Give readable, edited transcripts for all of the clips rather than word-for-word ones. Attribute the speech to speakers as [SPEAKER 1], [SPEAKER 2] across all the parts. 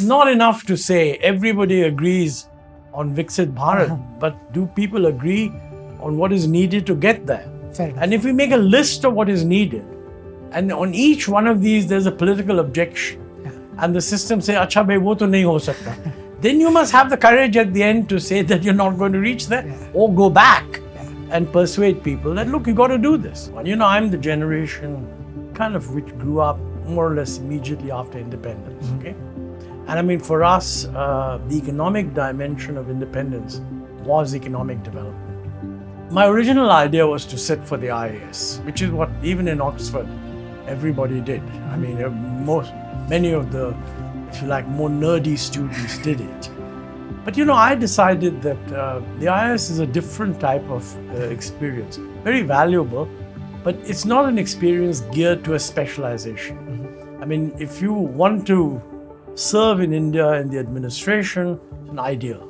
[SPEAKER 1] Not enough to say everybody agrees on Viksit Bharat, but do people agree on what is needed to get there?
[SPEAKER 2] Fair enough.
[SPEAKER 1] And if we make a list of what is needed, and on each one of these there's a political objection, and the system say, "Acha bhai, wo to nahi ho sakta," then you must have the courage at the end to say that you're not going to reach there, or go back and persuade people that, look, you got to do this. And I'm the generation kind of which grew up more or less immediately after independence. Okay. And I mean, for us, the economic dimension of independence was economic development. My original idea was to sit for the IAS, which is what even in Oxford, everybody did. I mean, many of the, if you like, more nerdy students did it. But I decided that the IAS is a different type of experience, very valuable, but it's not an experience geared to a specialization. I mean, if you want to serve in India in the administration, it's an ideal.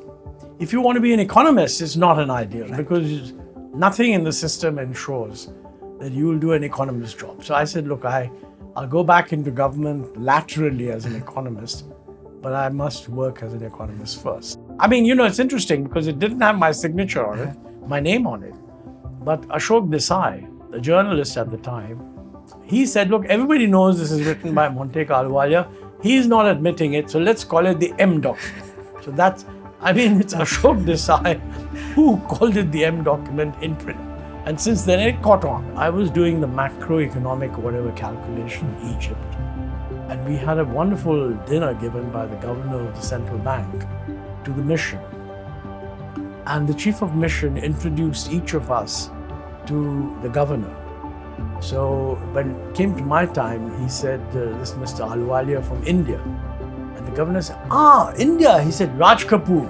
[SPEAKER 1] If you want to be an economist, it's not an ideal, because nothing in the system ensures that you will do an economist job. So I said, look, I'll go back into government laterally as an economist, but I must work as an economist first. I mean, it's interesting because it didn't have my signature on it, my name on it. But Ashok Desai, the journalist at the time, he said, look, everybody knows this is written by Montek Ahluwalia. He's not admitting it, so let's call it the M document. So it's Ashok Desai who called it the M document in print. And since then it caught on. I was doing the macroeconomic calculation in Egypt. And we had a wonderful dinner given by the governor of the central bank to the mission. And the chief of mission introduced each of us to the governor. So when it came to my time, he said, this Mr. Ahluwalia from India. And the governor said, India. He said, Raj Kapoor.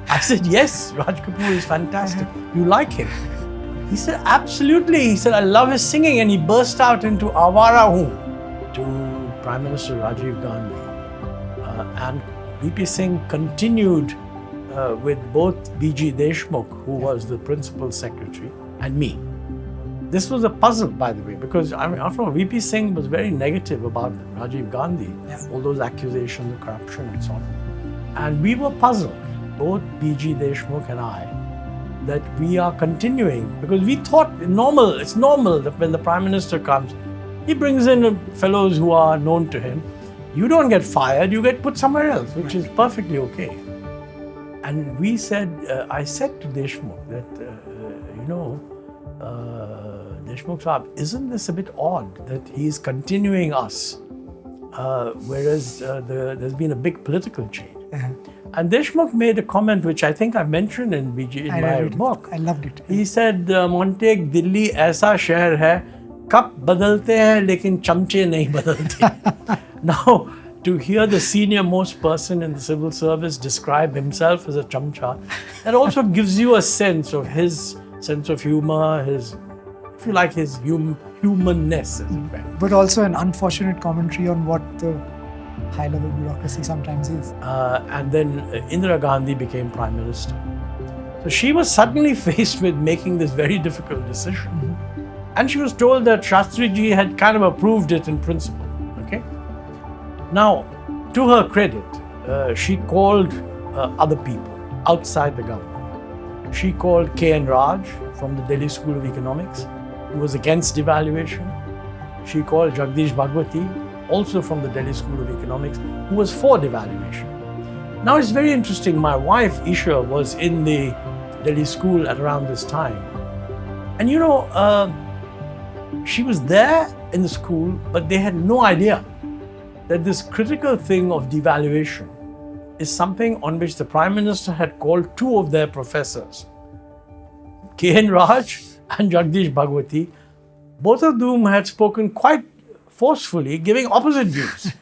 [SPEAKER 1] I said, yes, Raj Kapoor is fantastic. You like him? He said, absolutely. He said, I love his singing. And he burst out into Awara Hoon to Prime Minister Rajiv Gandhi. And VP Singh continued with both B.G. Deshmukh, who was the principal secretary, and me. This was a puzzle, by the way, because after all, VP Singh was very negative about Rajiv Gandhi, all those accusations of corruption and so on. And we were puzzled, both B.G. Deshmukh and I, that we are continuing, because we thought it's normal that when the Prime Minister comes, he brings in fellows who are known to him. You don't get fired, you get put somewhere else, which is perfectly okay. And I said to Deshmukh that, Deshmukh Saab, isn't this a bit odd that he's continuing us, whereas there's been a big political change? And Deshmukh made a comment which I think I mentioned in my book.
[SPEAKER 2] I loved it.
[SPEAKER 1] He said, Montek, Delhi ऐसा शहर है, cup बदलते हैं लेकिन चमचे नहीं बदलते. Now, to hear the senior most person in the civil service describe himself as a chamcha, that also gives you a sense of his sense of humor, his humanness, as it were.
[SPEAKER 2] But also an unfortunate commentary on what the high-level bureaucracy sometimes is.
[SPEAKER 1] And then Indira Gandhi became Prime Minister. So she was suddenly faced with making this very difficult decision. And she was told that Shastriji had kind of approved it in principle. Okay. Now, to her credit, she called other people outside the government. She called K.N. Raj from the Delhi School of Economics, who was against devaluation. She called Jagdish Bhagwati, also from the Delhi School of Economics, who was for devaluation. Now it's very interesting, my wife Isha was in the Delhi School at around this time. And she was there in the school, but they had no idea that this critical thing of devaluation is something on which the Prime Minister had called two of their professors, K.N. Raj and Jagdish Bhagwati, both of whom had spoken quite forcefully, giving opposite views.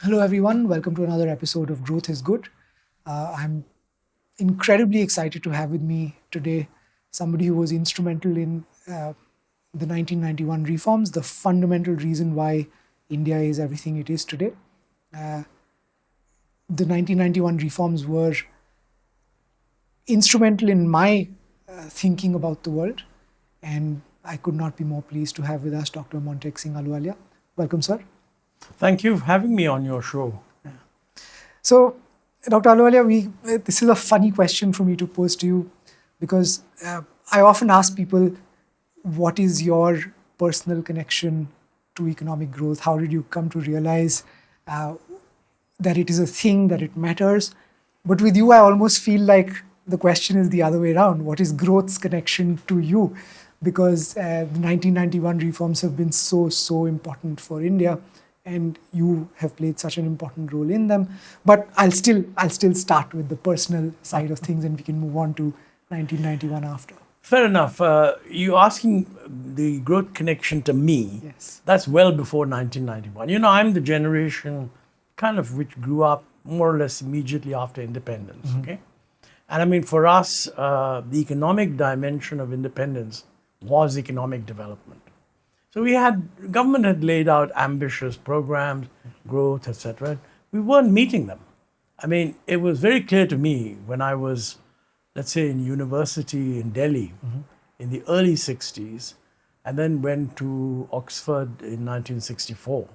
[SPEAKER 2] Hello everyone, welcome to another episode of Growth is Good. I'm incredibly excited to have with me today somebody who was instrumental in the 1991 reforms, the fundamental reason why India is everything it is today. the 1991 reforms were instrumental in my thinking about the world. And I could not be more pleased to have with us Dr. Montek Singh Ahluwalia. Welcome, sir.
[SPEAKER 1] Thank you for having me on your show.
[SPEAKER 2] So, Dr. Ahluwalia, this is a funny question for me to pose to you because I often ask people, what is your personal connection to economic growth? How did you come to realize that it is a thing, that it matters? But with you, I almost feel like the question is the other way around. What is growth's connection to you? Because the 1991 reforms have been so important for India, and you have played such an important role in them. But I'll still start with the personal side of things, and we can move on to 1991 after.
[SPEAKER 1] Fair enough. You're asking the growth connection to me.
[SPEAKER 2] Yes.
[SPEAKER 1] That's well before 1991. I'm the generation kind of which grew up more or less immediately after independence.
[SPEAKER 2] Mm-hmm.
[SPEAKER 1] Okay, and I mean, for us, the economic dimension of independence was economic development. So government had laid out ambitious programs, growth, etc. We weren't meeting them. I mean, it was very clear to me when I was, let's say, in university in Delhi in the early 60s, and then went to Oxford in 1964,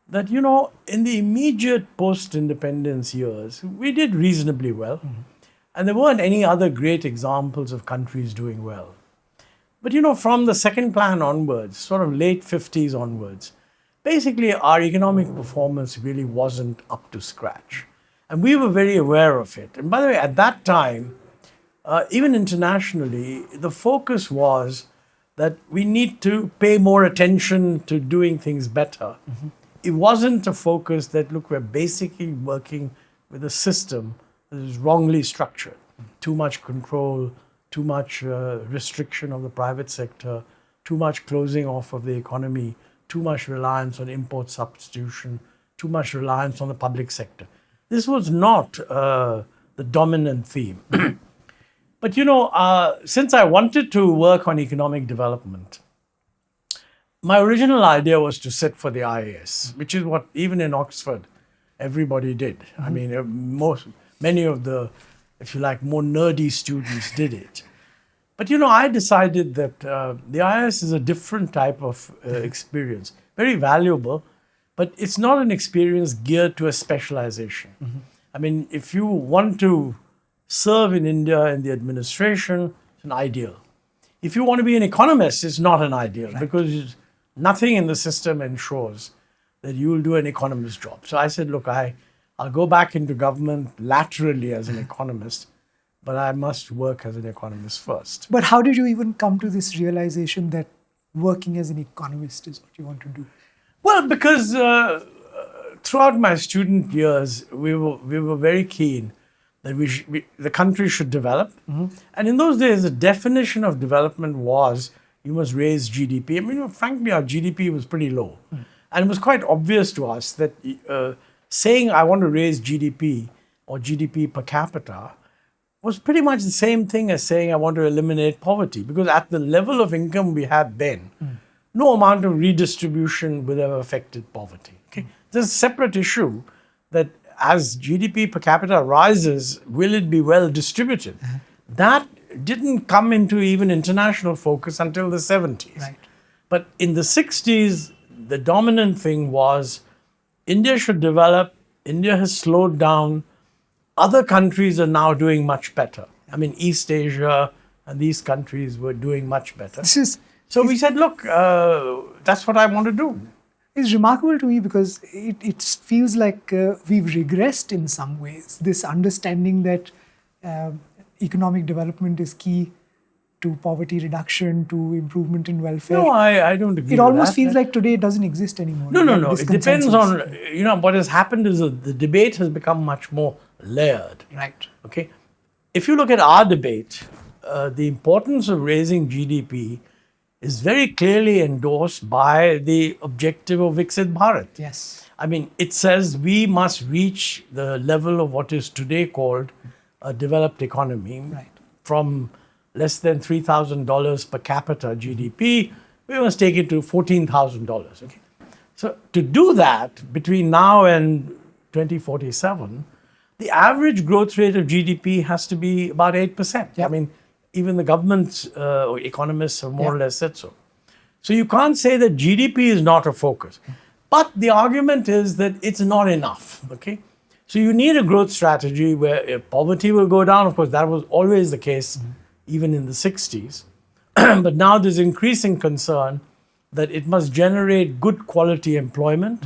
[SPEAKER 1] that, in the immediate post-independence years, we did reasonably well. And there weren't any other great examples of countries doing well. But, from the second plan onwards, sort of late 50s onwards, basically our economic performance really wasn't up to scratch. And we were very aware of it. And by the way, at that time, even internationally, the focus was that we need to pay more attention to doing things better. It wasn't a focus that, look, we're basically working with a system that is wrongly structured. Too much control, too much restriction of the private sector, too much closing off of the economy, too much reliance on import substitution, too much reliance on the public sector. This was not the dominant theme. But, since I wanted to work on economic development, my original idea was to sit for the IAS, which is what even in Oxford everybody did. I mean, many of the, if you like, more nerdy students did it. But, I decided that the IAS is a different type of experience, very valuable, but it's not an experience geared to a specialization. I mean, if you want to serve in India in the administration, it's an ideal. If you want to be an economist, it's not an ideal, because nothing in the system ensures that you will do an economist job. So I said, look, I'll go back into government laterally as an economist, but I must work as an economist first.
[SPEAKER 2] But how did you even come to this realization that working as an economist is what you want to do?
[SPEAKER 1] Well, because throughout my student years, we were very keen that the country should develop. And in those days, the definition of development was you must raise GDP. I mean, frankly, our GDP was pretty low. And it was quite obvious to us that saying I want to raise GDP or GDP per capita was pretty much the same thing as saying I want to eliminate poverty. Because at the level of income we had then, no amount of redistribution would have affected poverty. Okay? There's a separate issue that as GDP per capita rises, will it be well distributed? That didn't come into even international focus until the 70s.
[SPEAKER 2] Right.
[SPEAKER 1] But in the 60s, the dominant thing was India should develop. India has slowed down. Other countries are now doing much better. I mean, East Asia and these countries were doing much better. So we said, look, that's what I want to do.
[SPEAKER 2] It's remarkable to me because it feels like we've regressed in some ways. This understanding that economic development is key to poverty reduction, to improvement in welfare.
[SPEAKER 1] No, I don't agree.
[SPEAKER 2] It almost feels like today it doesn't exist anymore.
[SPEAKER 1] No. It depends on, what has happened is the debate has become much more layered.
[SPEAKER 2] Right.
[SPEAKER 1] Okay. If you look at our debate, the importance of raising GDP is very clearly endorsed by the objective of Viksit Bharat.
[SPEAKER 2] Yes.
[SPEAKER 1] I mean, it says we must reach the level of what is today called a developed economy.
[SPEAKER 2] Right.
[SPEAKER 1] From less than $3,000 per capita GDP, we must take it to $14,000. Okay. So to do that between now and 2047, the average growth rate of GDP has to be about 8%.
[SPEAKER 2] Yeah.
[SPEAKER 1] I mean, even the government economists have more or less said so. So you can't say that GDP is not a focus. But the argument is that it's not enough, okay? So you need a growth strategy where poverty will go down. Of course, that was always the case, even in the 60s. But now there's increasing concern that it must generate good quality employment.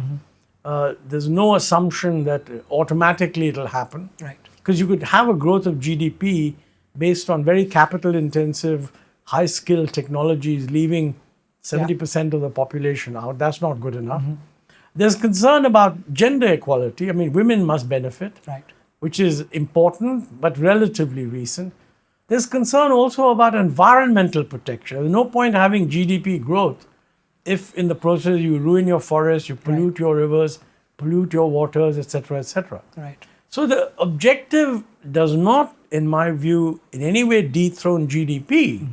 [SPEAKER 1] There's no assumption that automatically it'll happen.
[SPEAKER 2] Right.
[SPEAKER 1] Because you could have a growth of GDP based on very capital intensive, high skilled technologies, leaving 70% of the population out. That's not good enough. There's concern about gender equality. I mean, women must benefit,
[SPEAKER 2] Right.
[SPEAKER 1] which is important, but relatively recent. There's concern also about environmental protection. There's no point having GDP growth if in the process you ruin your forests, you pollute your rivers, pollute your waters, etc., etc.
[SPEAKER 2] Right.
[SPEAKER 1] So the objective does not, in my view, in any way dethrone GDP,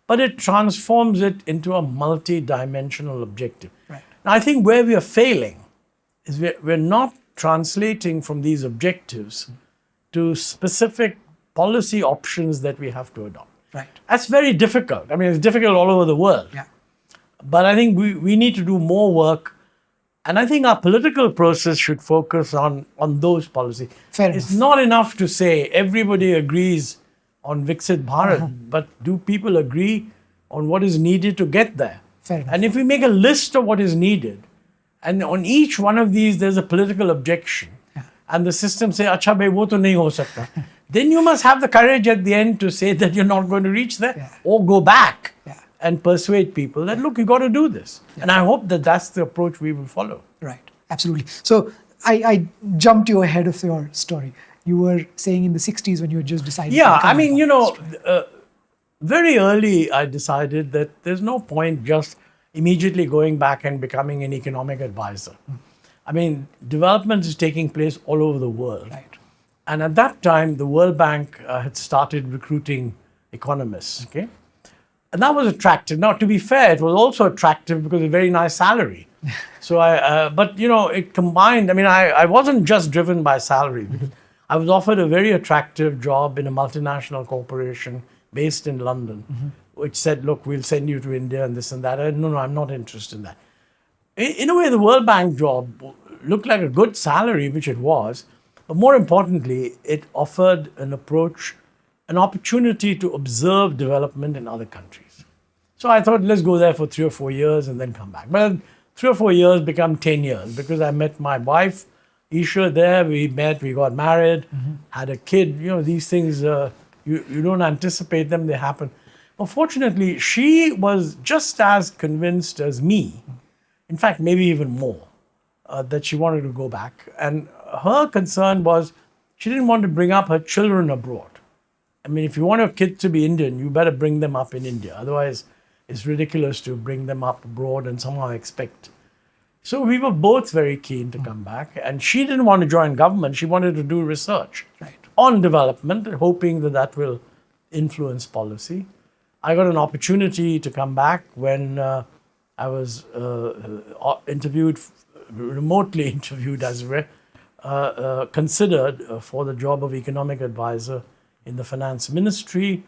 [SPEAKER 1] but it transforms it into a multi-dimensional objective.
[SPEAKER 2] Right.
[SPEAKER 1] Now, I think where we are failing is we're not translating from these objectives to specific policy options that we have to adopt.
[SPEAKER 2] Right.
[SPEAKER 1] That's very difficult. I mean, it's difficult all over the world.
[SPEAKER 2] Yeah.
[SPEAKER 1] But I think we need to do more work. And I think our political process should focus on those policies.
[SPEAKER 2] Fair
[SPEAKER 1] It's
[SPEAKER 2] enough.
[SPEAKER 1] not enough to say everybody agrees on Viksit Bharat, but do people agree on what is needed to get there?
[SPEAKER 2] Fair enough.
[SPEAKER 1] And if we make a list of what is needed, and on each one of these there's a political objection, and the system say, "Acha bhai, wo to nahi ho sakta," then you must have the courage at the end to say that you're not going to reach there, or go back and persuade people that, look, you got to do this. And I hope that that's the approach we will follow.
[SPEAKER 2] Right. Absolutely. So I jumped you ahead of your story. You were saying in the 60s when you had just decided.
[SPEAKER 1] Yeah,
[SPEAKER 2] to become
[SPEAKER 1] I mean,
[SPEAKER 2] an
[SPEAKER 1] you know,
[SPEAKER 2] economist,
[SPEAKER 1] very early I decided that there's no point just immediately going back and becoming an economic advisor. I mean, development is taking place all over the world.
[SPEAKER 2] Right.
[SPEAKER 1] And at that time, the World Bank had started recruiting economists, okay? And that was attractive. Now, to be fair, it was also attractive because of a very nice salary. So but you know, it combined, I mean, I wasn't just driven by salary because I was offered a very attractive job in a multinational corporation based in London, which said, look, we'll send you to India and this and that. No, I'm not interested in that. In a way, the World Bank job looked like a good salary, which it was. But more importantly, it offered an approach, an opportunity to observe development in other countries. So I thought, let's go there for 3 or 4 years and then come back. But 3 or 4 years become 10 years because I met my wife, Isha, there. We met, we got married, had a kid. You know, these things, you don't anticipate them, they happen. But fortunately, she was just as convinced as me, in fact, maybe even more, that she wanted to go back. And her concern was she didn't want to bring up her children abroad. I mean, if you want your kids to be Indian, you better bring them up in India. Otherwise, it's ridiculous to bring them up abroad and somehow expect. So we were both very keen to come back. And she didn't want to join government. She wanted to do research on development, hoping that that will influence policy. I got an opportunity to come back when I was remotely interviewed as considered for the job of economic advisor in the finance ministry.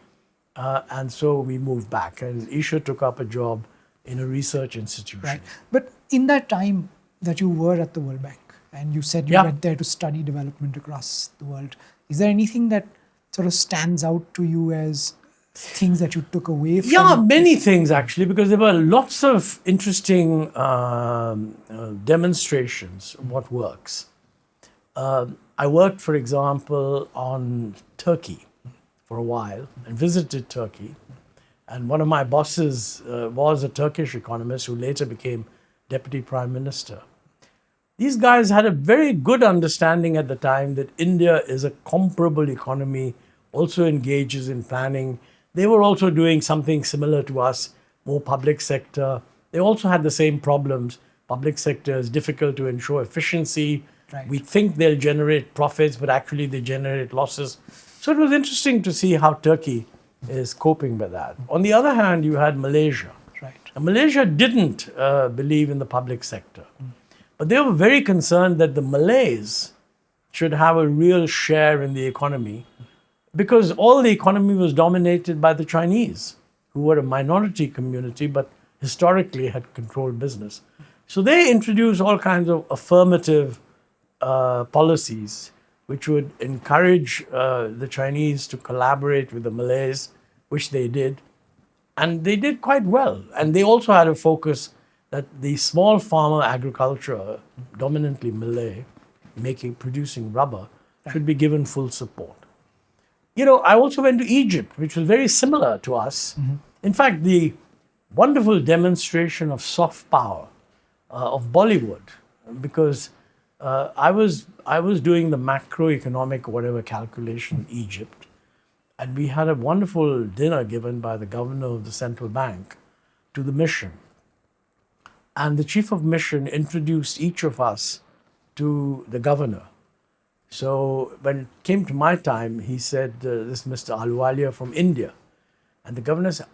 [SPEAKER 1] And so we moved back. And Isha took up a job in a research institution.
[SPEAKER 2] Right. But in that time that you were at the World Bank, and you said you went there to study development across the world, is there anything that sort of stands out to you as things that you took away from?
[SPEAKER 1] Yeah, many things actually, because there were lots of interesting demonstrations of what works. I worked, for example, on Turkey for a while and visited Turkey. And one of my bosses was a Turkish economist who later became deputy prime minister. These guys had a very good understanding at the time that India is a comparable economy, also engages in planning. They were also doing something similar to us, more public sector. They also had the same problems. Public sector is difficult to ensure efficiency.
[SPEAKER 2] Right.
[SPEAKER 1] We think they'll generate profits, but actually they generate losses. So it was interesting to see how Turkey is coping with that. On the other hand, you had Malaysia.
[SPEAKER 2] Right.
[SPEAKER 1] And Malaysia didn't believe in the public sector. But they were very concerned that the Malays should have a real share in the economy because all the economy was dominated by the Chinese, who were a minority community but historically had controlled business. So they introduced all kinds of affirmative policies which would encourage the Chinese to collaborate with the Malays, which they did. And they did quite well. And they also had a focus that the small farmer agriculture, dominantly Malay, producing rubber, should be given full support. You know, I also went to Egypt, which was very similar to us. In fact, the wonderful demonstration of soft power of Bollywood, because I was doing the macroeconomic whatever calculation in Egypt, and we had a wonderful dinner given by the governor of the central bank to the mission. And the chief of mission introduced each of us to the governor. So when it came to my time, he said, this Mr. Ahluwalia from India. And the governor said,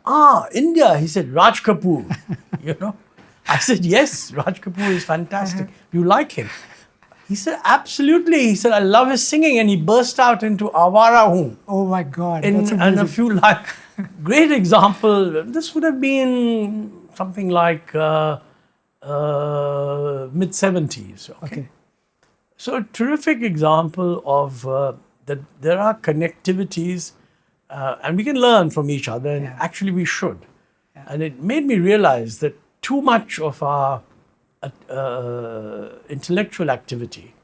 [SPEAKER 1] India. He said, Raj Kapoor, you know. I said, yes, Raj Kapoor is fantastic. You like him? He said, absolutely. He said, I love his singing. And he burst out into Awara Hoon.
[SPEAKER 2] Oh my God.
[SPEAKER 1] And a few lines. Great example. This would have been something like mid-70s. Okay. So a terrific example of that there are connectivities and we can learn from each other, and actually we should. And it made me realize that too much of our intellectual activity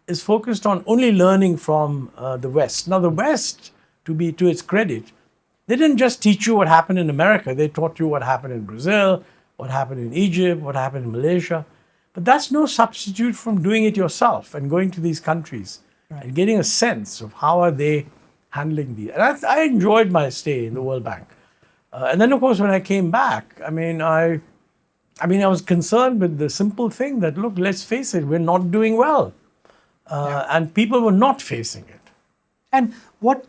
[SPEAKER 1] is focused on only learning from the West. Now the West, to its credit, they didn't just teach you what happened in America, they taught you what happened in Brazil, what happened in Egypt, what happened in Malaysia. But that's no substitute from doing it yourself and going to these countries and getting a sense of how are they handling these. And I enjoyed my stay in the World Bank. And then, of course, when I came back, I was concerned with the simple thing that, look, let's face it, we're not doing well. And people were not facing it.
[SPEAKER 2] And what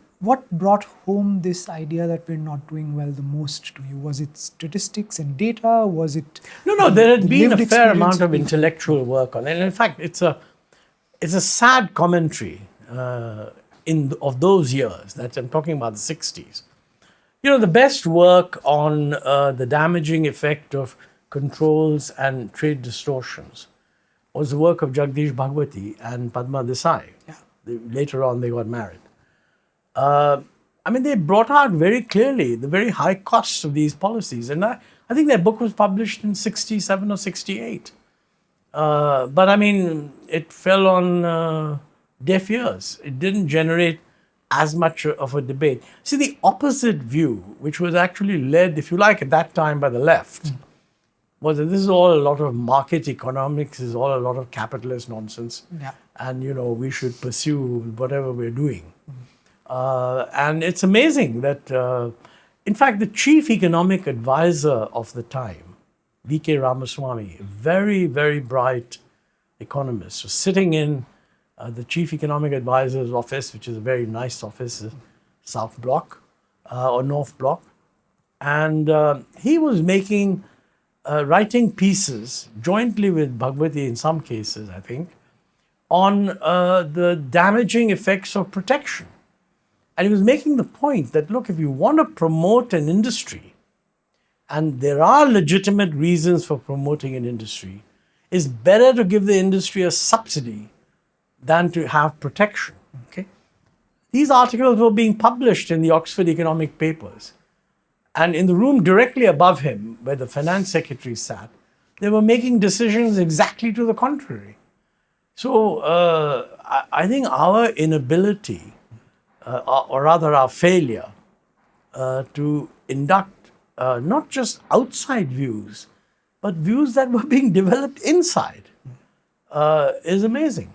[SPEAKER 2] brought home this idea that we're not doing well the most to you? Was it statistics and data? Was it...
[SPEAKER 1] No, there had been a fair amount of intellectual work on it. And in fact, it's a sad commentary of those years, that I'm talking about the 60s. You know, the best work on the damaging effect of controls and trade distortions was the work of Jagdish Bhagwati and Bhagwati-Desai. Later on, they got married. They brought out very clearly the very high costs of these policies. And I think their book was published in 67 or 68. But it fell on deaf ears. It didn't generate as much of a debate. See, the opposite view, which was actually led, if you like, at that time by the left, was that this is all a lot of market economics, this is all a lot of capitalist nonsense. And, we should pursue whatever we're doing. And it's amazing that, in fact, the chief economic advisor of the time, V.K. Ramaswamy, a very, very bright economist, was sitting in the chief economic advisor's office, which is a very nice office, South Block or North Block. And he was writing pieces jointly with Bhagwati in some cases, I think, on the damaging effects of protection. And he was making the point that, look, if you want to promote an industry, and there are legitimate reasons for promoting an industry, it's better to give the industry a subsidy than to have protection. Okay? These articles were being published in the Oxford Economic Papers. And in the room directly above him, where the finance secretary sat, they were making decisions exactly to the contrary. So I think our inability, or rather our failure, to induct not just outside views, but views that were being developed inside, is amazing.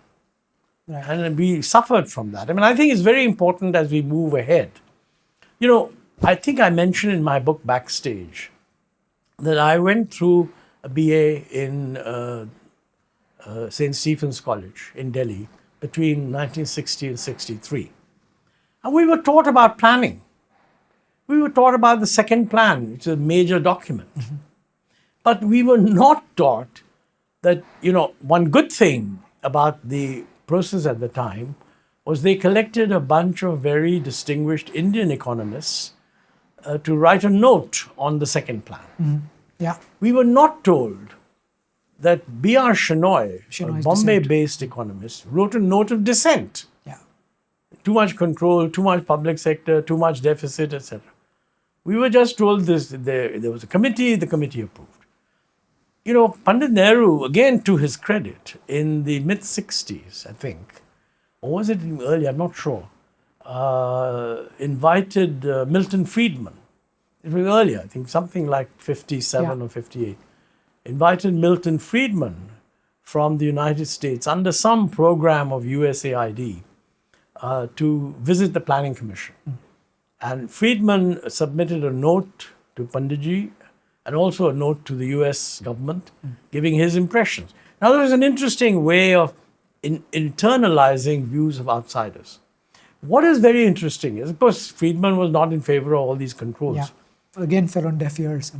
[SPEAKER 1] And we suffered from that. I think it's very important as we move ahead. I think I mentioned in my book Backstage that I went through a BA in St. Stephen's College in Delhi between 1960 and 63. And we were taught about planning. We were taught about the second plan, which is a major document. But we were not taught that, one good thing about the process at the time was they collected a bunch of very distinguished Indian economists to write a note on the second plan.
[SPEAKER 2] Yeah.
[SPEAKER 1] We were not told that B.R. Shenoy, a
[SPEAKER 2] Shenoy's
[SPEAKER 1] Bombay-based economist, wrote a note of dissent.
[SPEAKER 2] Yeah.
[SPEAKER 1] Too much control, too much public sector, too much deficit, etc. We were just told this. There was a committee, the committee approved. Pandit Nehru, again to his credit, in the mid-60s, I think, or was it even earlier, I'm not sure, invited Milton Friedman. It was earlier, I think something like 57 or 58. Invited Milton Friedman from the United States under some program of USAID to visit the Planning Commission. And Friedman submitted a note to Panditji and also a note to the US government giving his impressions. Now, there was an interesting way of internalizing views of outsiders. What is very interesting is, of course, Friedman was not in favor of all these controls.
[SPEAKER 2] Yeah. Again, fell on deaf ears.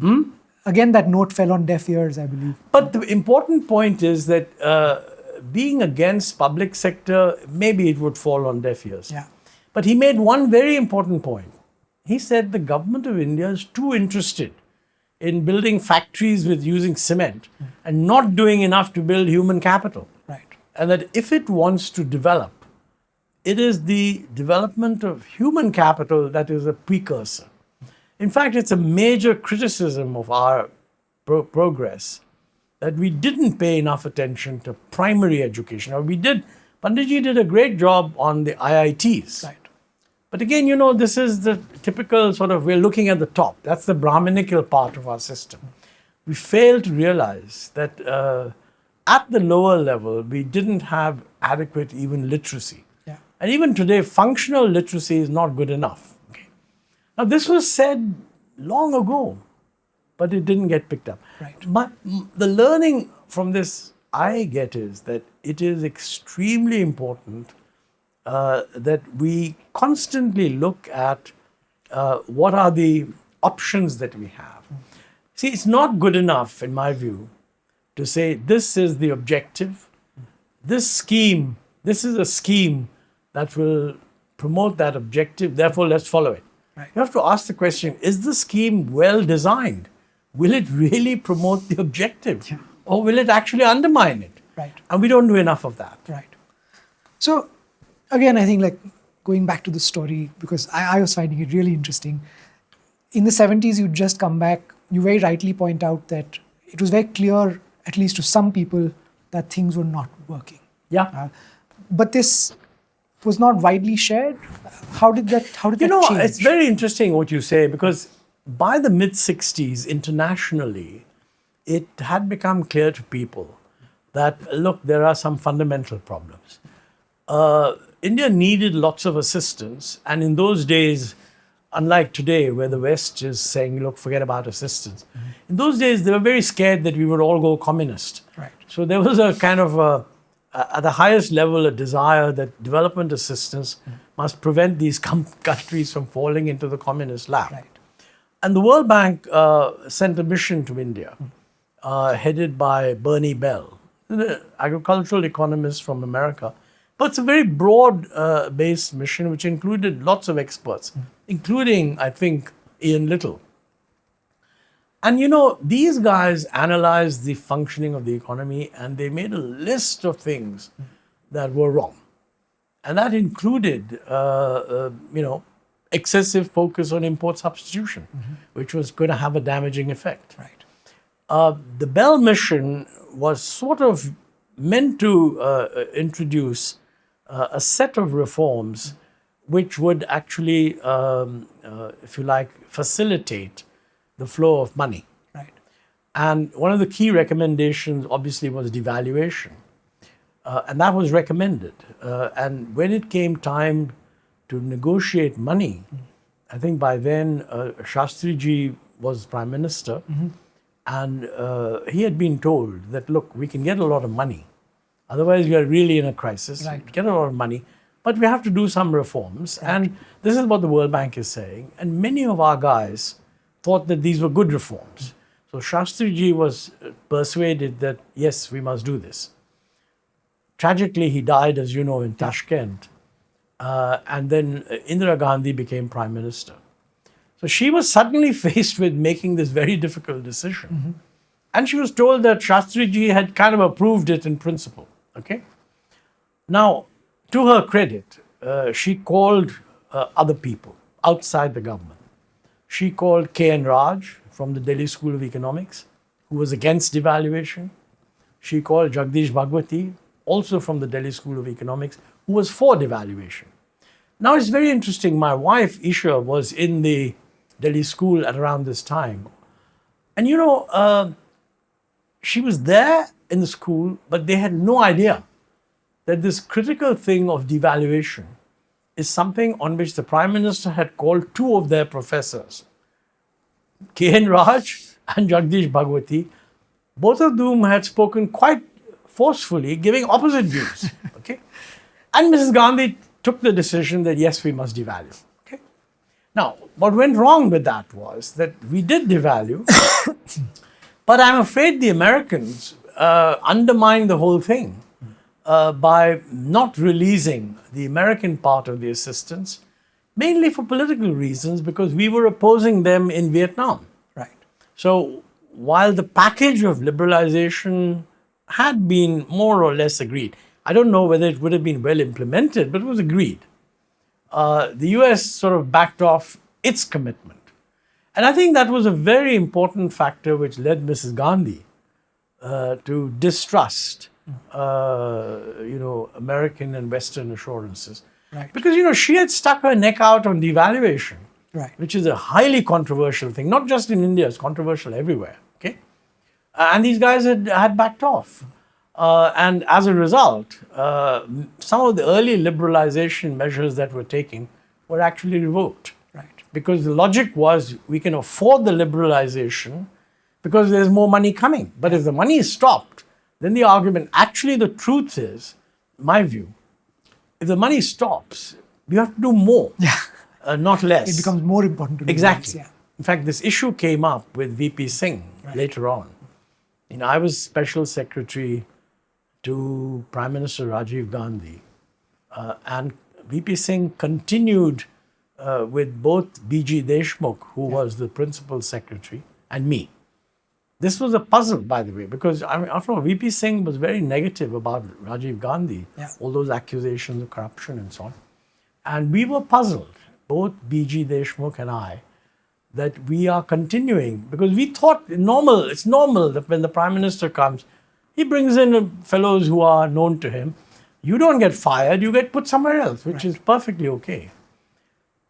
[SPEAKER 2] Again, that note fell on deaf ears, I believe.
[SPEAKER 1] But the important point is that being against public sector, maybe it would fall on deaf ears.
[SPEAKER 2] Yeah.
[SPEAKER 1] But he made one very important point. He said the government of India is too interested in building factories with using cement and not doing enough to build human capital.
[SPEAKER 2] Right.
[SPEAKER 1] And that if it wants to develop, it is the development of human capital that is a precursor. In fact, it's a major criticism of our progress that we didn't pay enough attention to primary education. Or we did. Panditji did a great job on the IITs.
[SPEAKER 2] Right.
[SPEAKER 1] But again, this is the typical sort of, we're looking at the top. That's the Brahminical part of our system. We fail to realize that at the lower level, we didn't have adequate even literacy.
[SPEAKER 2] Yeah.
[SPEAKER 1] And even today, functional literacy is not good enough. Okay. Now, this was said long ago, but it didn't get picked up.
[SPEAKER 2] Right.
[SPEAKER 1] But the learning from this I get is that it is extremely important that we constantly look at what are the options that we have. See, it's not good enough, in my view, to say this is the objective, this is a scheme that will promote that objective, therefore let's follow it.
[SPEAKER 2] Right.
[SPEAKER 1] You have to ask the question, is the scheme well designed? Will it really promote the objective?
[SPEAKER 2] Yeah.
[SPEAKER 1] Or will it actually undermine it?
[SPEAKER 2] Right.
[SPEAKER 1] And we don't do enough of that.
[SPEAKER 2] Right. So, again, I think going back to the story, because I was finding it really interesting. In the 70s, you'd just come back. You very rightly point out that it was very clear, at least to some people, that things were not working.
[SPEAKER 1] Yeah.
[SPEAKER 2] But this was not widely shared. How did that change?
[SPEAKER 1] It's very interesting what you say, because by the mid-60s, internationally, it had become clear to people that, look, there are some fundamental problems. India needed lots of assistance, and in those days, unlike today, where the West is saying, look, forget about assistance. In those days, they were very scared that we would all go communist.
[SPEAKER 2] Right.
[SPEAKER 1] So there was a kind of, at the highest level, a desire that development assistance must prevent these countries from falling into the communist lap.
[SPEAKER 2] Right.
[SPEAKER 1] And the World Bank sent a mission to India, headed by Bernie Bell, the agricultural economist from America. But it's a very broad-based mission, which included lots of experts, including, I think, Ian Little. And, these guys analyzed the functioning of the economy, and they made a list of things that were wrong. And that included, excessive focus on import substitution, which was going to have a damaging effect.
[SPEAKER 2] Right.
[SPEAKER 1] The Bell mission was sort of meant to introduce a set of reforms which would actually, if you like, facilitate the flow of money.
[SPEAKER 2] Right.
[SPEAKER 1] And one of the key recommendations, obviously, was devaluation. And that was recommended. And when it came time to negotiate money, I think by then Shastriji was Prime Minister, and he had been told that, look, we can get a lot of money. Otherwise, we are really in a crisis.
[SPEAKER 2] Right.
[SPEAKER 1] Get a lot of money, but we have to do some reforms. Right. And this is what the World Bank is saying. And many of our guys thought that these were good reforms. So Shastriji was persuaded that, yes, we must do this. Tragically, he died, as you know, in Tashkent. And then Indira Gandhi became Prime Minister. So she was suddenly faced with making this very difficult decision. And she was told that Shastriji had kind of approved it in principle. Okay. Now, to her credit, she called other people outside the government. She called K.N. Raj from the Delhi School of Economics, who was against devaluation. She called Jagdish Bhagwati, also from the Delhi School of Economics, who was for devaluation. Now, it's very interesting. My wife, Isha, was in the Delhi school at around this time. And you know, she was there in the school, but they had no idea that this critical thing of devaluation is something on which the Prime Minister had called two of their professors, K.N. Raj and Jagdish Bhagwati, both of whom had spoken quite forcefully, giving opposite views. Okay? And Mrs. Gandhi took the decision that, yes, we must devalue. Okay? Now, what went wrong with that was that we did devalue, but I'm afraid the Americans undermined the whole thing by not releasing the American part of the assistance, mainly for political reasons, because we were opposing them in Vietnam.
[SPEAKER 2] Right.
[SPEAKER 1] So while the package of liberalization had been more or less agreed, I don't know whether it would have been well implemented, but it was agreed. The US sort of backed off its commitment. And I think that was a very important factor which led Mrs. Gandhi to distrust, American and Western assurances.
[SPEAKER 2] Right.
[SPEAKER 1] Because, she had stuck her neck out on devaluation,
[SPEAKER 2] Right.
[SPEAKER 1] which is a highly controversial thing, not just in India, it's controversial everywhere. Okay? And these guys had backed off. And as a result, some of the early liberalization measures that were taken were actually revoked.
[SPEAKER 2] Right.
[SPEAKER 1] Because the logic was we can afford the liberalization because there's more money coming. But if the money is stopped, then the argument, actually the truth is, my view, if the money stops, you have to do more, not less.
[SPEAKER 2] It becomes more important to do
[SPEAKER 1] Exactly.
[SPEAKER 2] less, yeah.
[SPEAKER 1] In fact, this issue came up with VP Singh later on. I was special secretary to Prime Minister Rajiv Gandhi, and VP Singh continued with both B.G. Deshmukh, who was the principal secretary, and me. This was a puzzle, by the way, because after all, VP Singh was very negative about Rajiv Gandhi, all those accusations of corruption and so on. And we were puzzled, both B.G. Deshmukh and I, that we are continuing, because we thought it's normal that when the Prime Minister comes, he brings in fellows who are known to him. You don't get fired, you get put somewhere else, which is perfectly okay.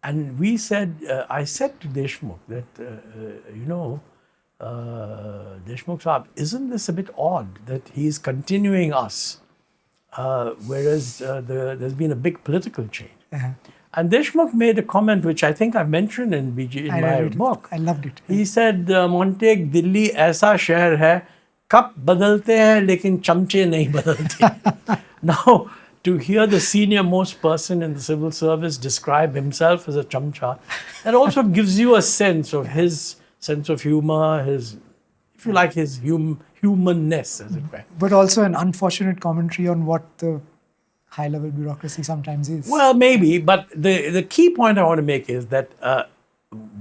[SPEAKER 1] And we said, I said to Deshmukh that, Deshmukh Saab, isn't this a bit odd that he's continuing us, whereas there's been a big political change? And Deshmukh made a comment which I think I mentioned in my book.
[SPEAKER 2] I loved it.
[SPEAKER 1] He said, Montek, Delhi ऐसा शहर है, cup बदलते हैं लेकिन चमचे नहीं बदलते. Now, to hear the senior most person in the civil service describe himself as a chamcha, that also gives you a sense of his sense of humor, his, if you like, his humanness, as it were.
[SPEAKER 2] But also an unfortunate commentary on what the high-level bureaucracy sometimes is.
[SPEAKER 1] Well, maybe, but the key point I want to make is that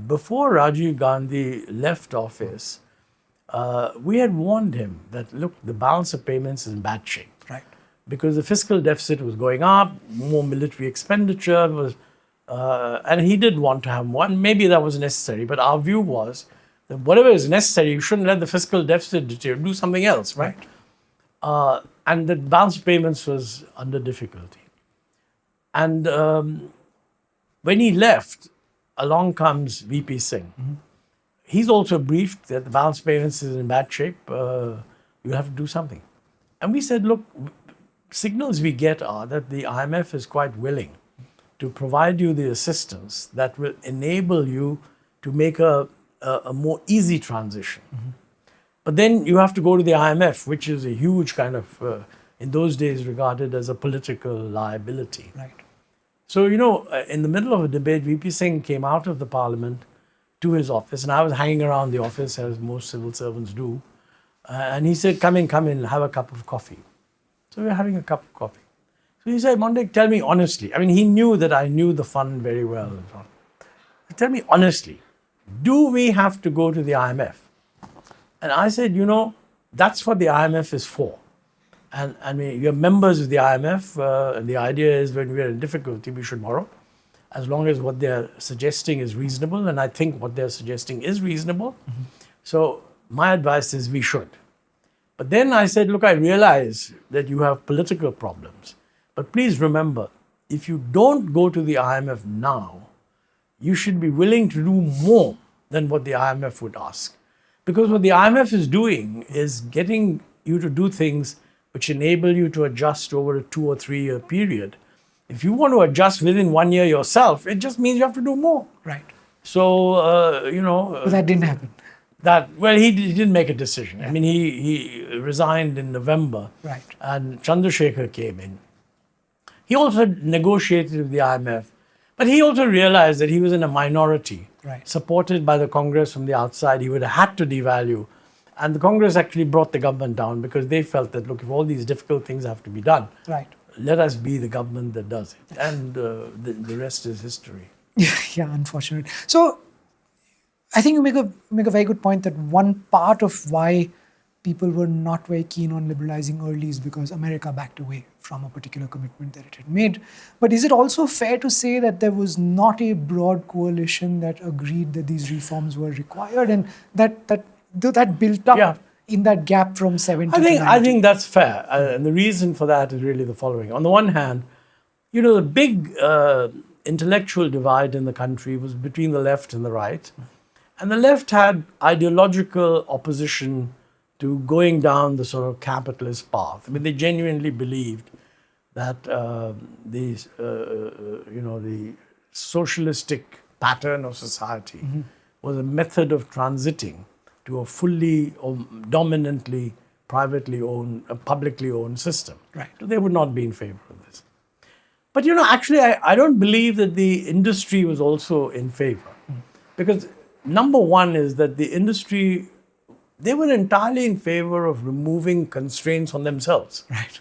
[SPEAKER 1] before Rajiv Gandhi left office, we had warned him that, look, the balance of payments is in bad shape.
[SPEAKER 2] Right.
[SPEAKER 1] Because the fiscal deficit was going up, more military expenditure was, and he did want to have one. Maybe that was necessary, but our view was that whatever is necessary, you shouldn't let the fiscal deficit deteriorate. Do something else, right? And the balance of payments was under difficulty. And when he left, along comes VP Singh. He's also briefed that the balance of payments is in bad shape. You have to do something. And we said, look, signals we get are that the IMF is quite willing to provide you the assistance that will enable you to make a more easy transition. But then you have to go to the IMF, which is a huge kind of, in those days, regarded as a political liability.
[SPEAKER 2] Right.
[SPEAKER 1] So, in the middle of a debate, VP Singh came out of the parliament to his office, and I was hanging around the office as most civil servants do. And he said, come in, have a cup of coffee. So we were having a cup of coffee. So he said, Montek, tell me honestly. I mean, he knew that I knew the fund very well. Tell me honestly, do we have to go to the IMF? And I said, that's what the IMF is for. And I mean, you're members of the IMF, and the idea is when we're in difficulty, we should borrow, as long as what they're suggesting is reasonable. And I think what they're suggesting is reasonable. Mm-hmm. So my advice is we should. But then I said, look, I realize that you have political problems. But please remember, if you don't go to the IMF now, you should be willing to do more than what the IMF would ask. Because what the IMF is doing is getting you to do things which enable you to adjust over a 2 or 3 year period. If you want to adjust within 1 year yourself, it just means you have to do more.
[SPEAKER 2] Right.
[SPEAKER 1] So,
[SPEAKER 2] But that didn't happen.
[SPEAKER 1] He didn't make a decision. Yeah. I mean, he resigned in November.
[SPEAKER 2] Right.
[SPEAKER 1] And Chandrasekhar came in. He also negotiated with the IMF. But he also realized that he was in a minority,
[SPEAKER 2] right,
[SPEAKER 1] supported by the Congress from the outside. He would have had to devalue. And the Congress actually brought the government down because they felt that, look, if all these difficult things have to be done,
[SPEAKER 2] right,
[SPEAKER 1] let us be the government that does it. And the rest is history.
[SPEAKER 2] Yeah, unfortunate. So I think you make a very good point that one part of why people were not very keen on liberalizing early is because America backed away from a particular commitment that it had made. But is it also fair to say that there was not a broad coalition that agreed that these reforms were required and that built up in that gap from 70 to 90?
[SPEAKER 1] I think that's fair. And the reason for that is really the following. On the one hand, the big intellectual divide in the country was between the left and the right. And the left had ideological opposition to going down the sort of capitalist path. I mean, they genuinely believed that the socialistic pattern of society was a method of transiting to a fully or dominantly privately owned, publicly owned system.
[SPEAKER 2] Right.
[SPEAKER 1] So they would not be in favor of this. But actually, I don't believe that the industry was also in favor. Because number one is that the industry, they were entirely in favor of removing constraints on themselves.
[SPEAKER 2] Right.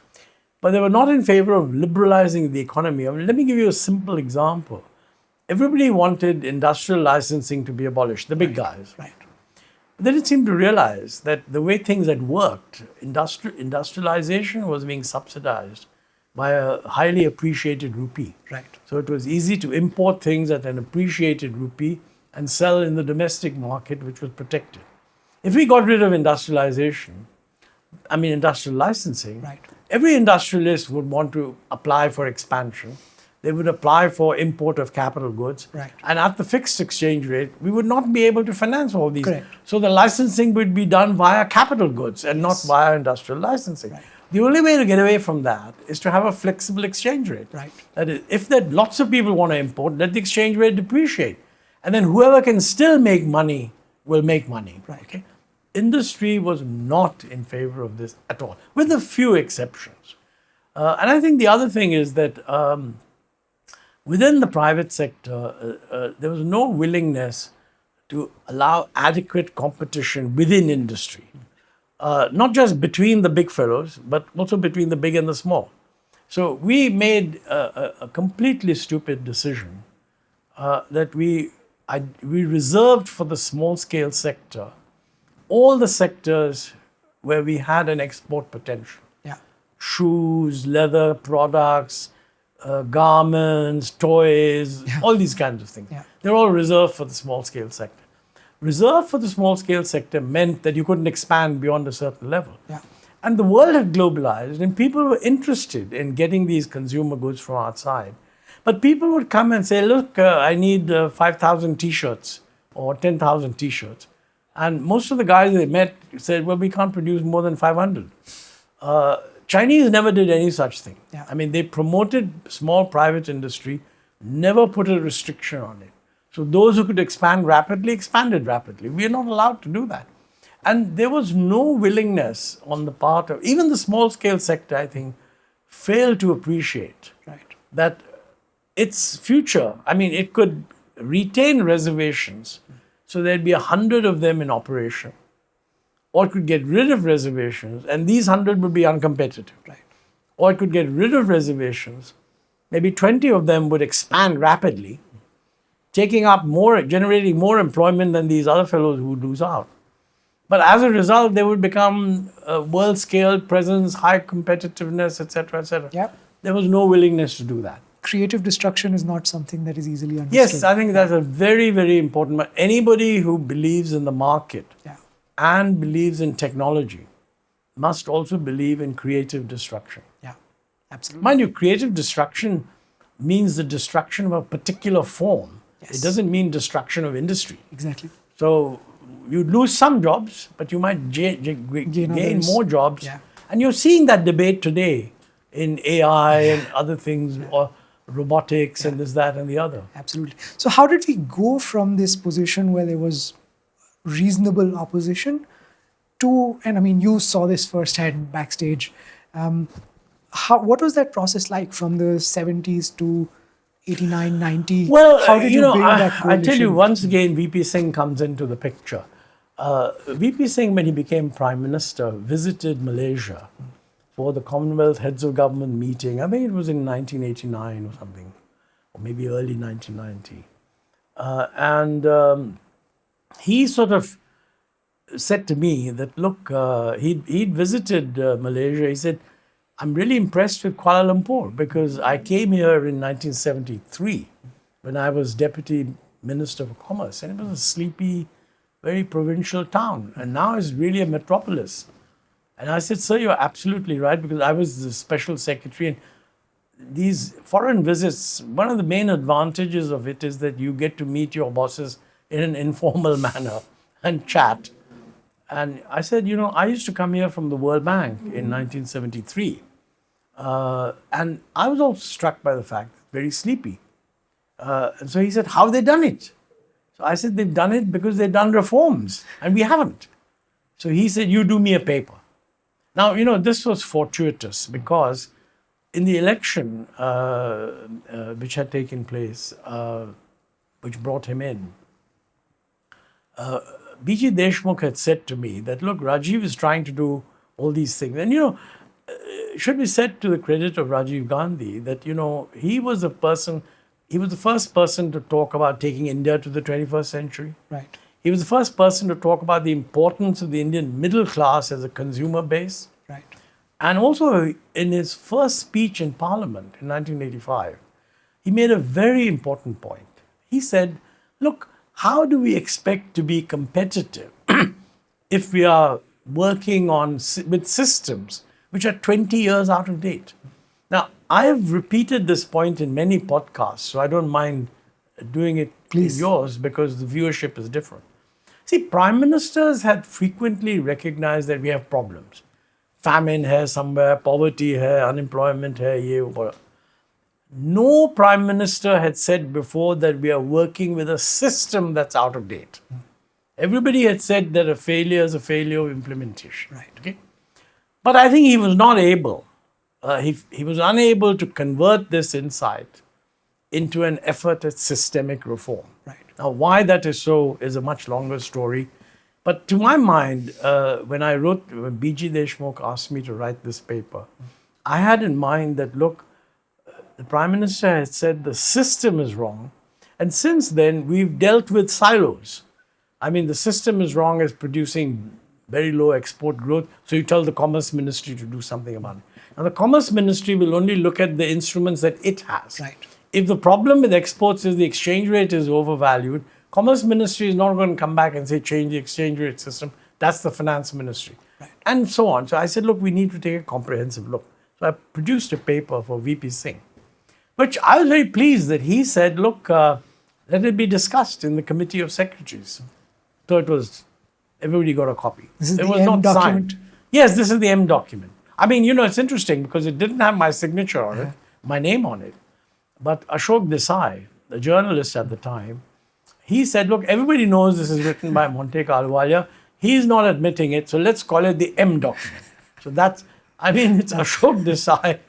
[SPEAKER 1] But they were not in favor of liberalizing the economy. I mean, let me give you a simple example. Everybody wanted industrial licensing to be abolished, the big guys.
[SPEAKER 2] Right.
[SPEAKER 1] But they didn't seem to realize that the way things had worked, industrialization was being subsidized by a highly appreciated rupee.
[SPEAKER 2] Right.
[SPEAKER 1] So it was easy to import things at an appreciated rupee and sell in the domestic market, which was protected. If we got rid of industrial licensing,
[SPEAKER 2] right,
[SPEAKER 1] every industrialist would want to apply for expansion. They would apply for import of capital goods.
[SPEAKER 2] Right.
[SPEAKER 1] And at the fixed exchange rate, we would not be able to finance all these.
[SPEAKER 2] Correct.
[SPEAKER 1] So the licensing would be done via capital goods and not via industrial licensing.
[SPEAKER 2] Right.
[SPEAKER 1] The only way to get away from that is to have a flexible exchange rate.
[SPEAKER 2] Right.
[SPEAKER 1] That is, if lots of people want to import, let the exchange rate depreciate. And then whoever can still make money will make money.
[SPEAKER 2] Right.
[SPEAKER 1] Okay? Industry was not in favor of this at all, with a few exceptions. And I think the other thing is that within the private sector, there was no willingness to allow adequate competition within industry. Not just between the big fellows, but also between the big and the small. So we made a completely stupid decision that we reserved for the small-scale sector all the sectors where we had an export potential.
[SPEAKER 2] Yeah.
[SPEAKER 1] Shoes, leather products, garments, toys, all these kinds of things.
[SPEAKER 2] Yeah.
[SPEAKER 1] They're all reserved for the small-scale sector. Reserved for the small-scale sector meant that you couldn't expand beyond a certain level.
[SPEAKER 2] Yeah.
[SPEAKER 1] And the world had globalized and people were interested in getting these consumer goods from outside. But people would come and say, look, I need 5,000 T-shirts or 10,000 T-shirts. And most of the guys they met said, well, we can't produce more than 500. Chinese never did any such thing.
[SPEAKER 2] Yeah.
[SPEAKER 1] I mean, they promoted small private industry, never put a restriction on it. So those who could expand rapidly, expanded rapidly. We are not allowed to do that. And there was no willingness on the part of, even the small scale sector, I think, failed to appreciate that its future, I mean, it could retain reservations, So there'd be 100 of them in operation. Or it could get rid of reservations, and these 100 would be uncompetitive.
[SPEAKER 2] Right.
[SPEAKER 1] Or it could get rid of reservations. Maybe 20 of them would expand rapidly, generating more employment than these other fellows who would lose out. But as a result, they would become world-scale presence, high competitiveness, etc., etc.
[SPEAKER 2] Yep.
[SPEAKER 1] There was no willingness to do that.
[SPEAKER 2] Creative destruction is not something that is easily understood.
[SPEAKER 1] Yes, I think that's a very, very important. But anybody who believes in the market and believes in technology must also believe in creative destruction.
[SPEAKER 2] Yeah, absolutely.
[SPEAKER 1] Mind you, creative destruction means the destruction of a particular form.
[SPEAKER 2] Yes.
[SPEAKER 1] It doesn't mean destruction of industry.
[SPEAKER 2] Exactly.
[SPEAKER 1] So you'd lose some jobs, but you might gain more jobs.
[SPEAKER 2] Yeah.
[SPEAKER 1] And you're seeing that debate today in AI and other things, or robotics and this, that, and the other.
[SPEAKER 2] Absolutely. So how did we go from this position where there was reasonable opposition to, and I mean, you saw this firsthand backstage, what was that process like from the 70s to 89, 90?
[SPEAKER 1] Well,
[SPEAKER 2] how did you bring that
[SPEAKER 1] I
[SPEAKER 2] coalition?
[SPEAKER 1] tell you, once again, VP Singh comes into the picture. VP Singh, when he became Prime Minister, visited Malaysia for the Commonwealth Heads of Government meeting. I think it was in 1989 or something, or maybe early 1990. He sort of said to me that, look, he'd visited Malaysia. He said, I'm really impressed with Kuala Lumpur because I came here in 1973 when I was Deputy Minister for Commerce, and it was a sleepy, very provincial town, and now it's really a metropolis. And I said, sir, you're absolutely right, because I was the Special Secretary, and these foreign visits, one of the main advantages of it is that you get to meet your bosses in an informal manner and chat. And I said, I used to come here from the World Bank in 1973. And I was also struck by the fact, very sleepy. And so he said, how have they done it? So I said, they've done it because they've done reforms, and we haven't. So he said, you do me a paper. Now, this was fortuitous because in the election which had taken place, which brought him in, B.G. Deshmukh had said to me that, look, Rajiv is trying to do all these things. And, it should be said to the credit of Rajiv Gandhi that, he was the first person to talk about taking India to the 21st century.
[SPEAKER 2] Right.
[SPEAKER 1] He was the first person to talk about the importance of the Indian middle class as a consumer base.
[SPEAKER 2] Right.
[SPEAKER 1] And also in his first speech in Parliament in 1985, he made a very important point. He said, look, how do we expect to be competitive if we are working with systems which are 20 years out of date? Now, I have repeated this point in many podcasts, so I don't mind doing it in yours because the viewership is different. See, prime ministers had frequently recognized that we have problems. Famine hai somewhere, poverty hai, unemployment hai, ye, wo. No prime minister had said before that we are working with a system that's out of date. Everybody had said that a failure is a failure of implementation.
[SPEAKER 2] Right.
[SPEAKER 1] Okay? But I think he was not able, he was unable to convert this insight into an effort at systemic reform.
[SPEAKER 2] Right.
[SPEAKER 1] Now, why that is so is a much longer story. But to my mind, when B.G. Deshmukh asked me to write this paper, I had in mind that, look, the Prime Minister had said the system is wrong. And since then, we've dealt with silos. I mean, the system is wrong as producing very low export growth. So you tell the Commerce Ministry to do something about it. Now, the Commerce Ministry will only look at the instruments that it has.
[SPEAKER 2] Right.
[SPEAKER 1] If the problem with exports is the exchange rate is overvalued, Commerce Ministry is not going to come back and say, change the exchange rate system. That's the Finance Ministry.
[SPEAKER 2] Right.
[SPEAKER 1] And so on. So I said, look, we need to take a comprehensive look. So I produced a paper for VP Singh, which I was very pleased that he said, look, let it be discussed in the Committee of Secretaries. So it was, everybody got a copy.
[SPEAKER 2] This is
[SPEAKER 1] it
[SPEAKER 2] the
[SPEAKER 1] was
[SPEAKER 2] M
[SPEAKER 1] not
[SPEAKER 2] document?
[SPEAKER 1] signed. Yes, this is the M document. I mean, it's interesting because it didn't have my signature on it, my name on it. But Ashok Desai, the journalist at the time, he said, look, everybody knows this is written by Montek Ahluwalia. He's not admitting it, so let's call it the M document. So it's Ashok Desai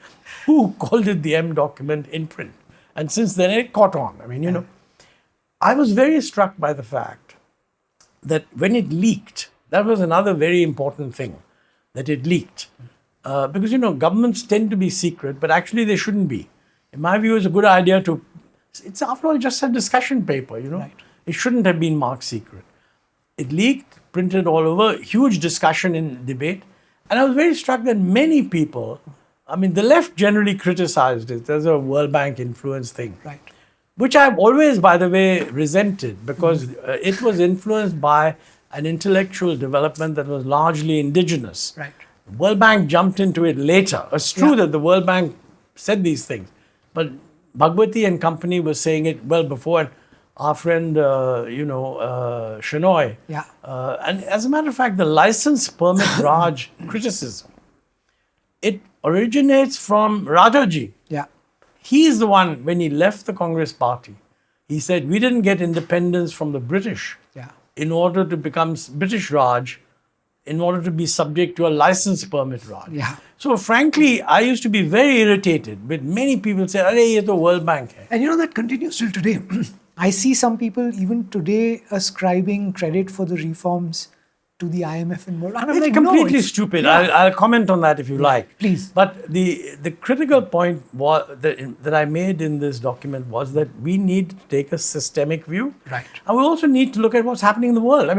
[SPEAKER 1] who called it the M document in print. And since then, it caught on. I mean, I was very struck by the fact that when it leaked, that was another very important thing, that it leaked. Because, governments tend to be secret, but actually they shouldn't be. In my view, it's a good idea to, it's after all just a discussion paper,
[SPEAKER 2] Right.
[SPEAKER 1] It shouldn't have been marked secret. It leaked, printed all over, huge discussion in debate. And I was very struck that many people, the left generally criticized it. There's a World Bank influence thing.
[SPEAKER 2] Right.
[SPEAKER 1] Which I've always, by the way, resented because it was influenced by an intellectual development that was largely indigenous.
[SPEAKER 2] Right.
[SPEAKER 1] The World Bank jumped into it later. It's true that the World Bank said these things, but Bhagwati and company was saying it well before. And our friend, Shenoy.
[SPEAKER 2] Yeah.
[SPEAKER 1] And as a matter of fact, the license permit Raj criticism, it originates from Rajaji.
[SPEAKER 2] Yeah.
[SPEAKER 1] He is the one, when he left the Congress party, he said, we didn't get independence from the British in order to become British Raj, in order to be subject to a license permit Raj.
[SPEAKER 2] Yeah.
[SPEAKER 1] So frankly, I used to be very irritated with many people say, "Arey, ye to World Bank hai."
[SPEAKER 2] And that continues till today. I see some people even today ascribing credit for the reforms to the IMF and World. And I'm
[SPEAKER 1] It's
[SPEAKER 2] like,
[SPEAKER 1] completely
[SPEAKER 2] no,
[SPEAKER 1] stupid.
[SPEAKER 2] Yeah.
[SPEAKER 1] I'll comment on that if you like.
[SPEAKER 2] Please.
[SPEAKER 1] But the critical point that I made in this document was that we need to take a systemic view.
[SPEAKER 2] Right.
[SPEAKER 1] And we also need to look at what's happening in the world.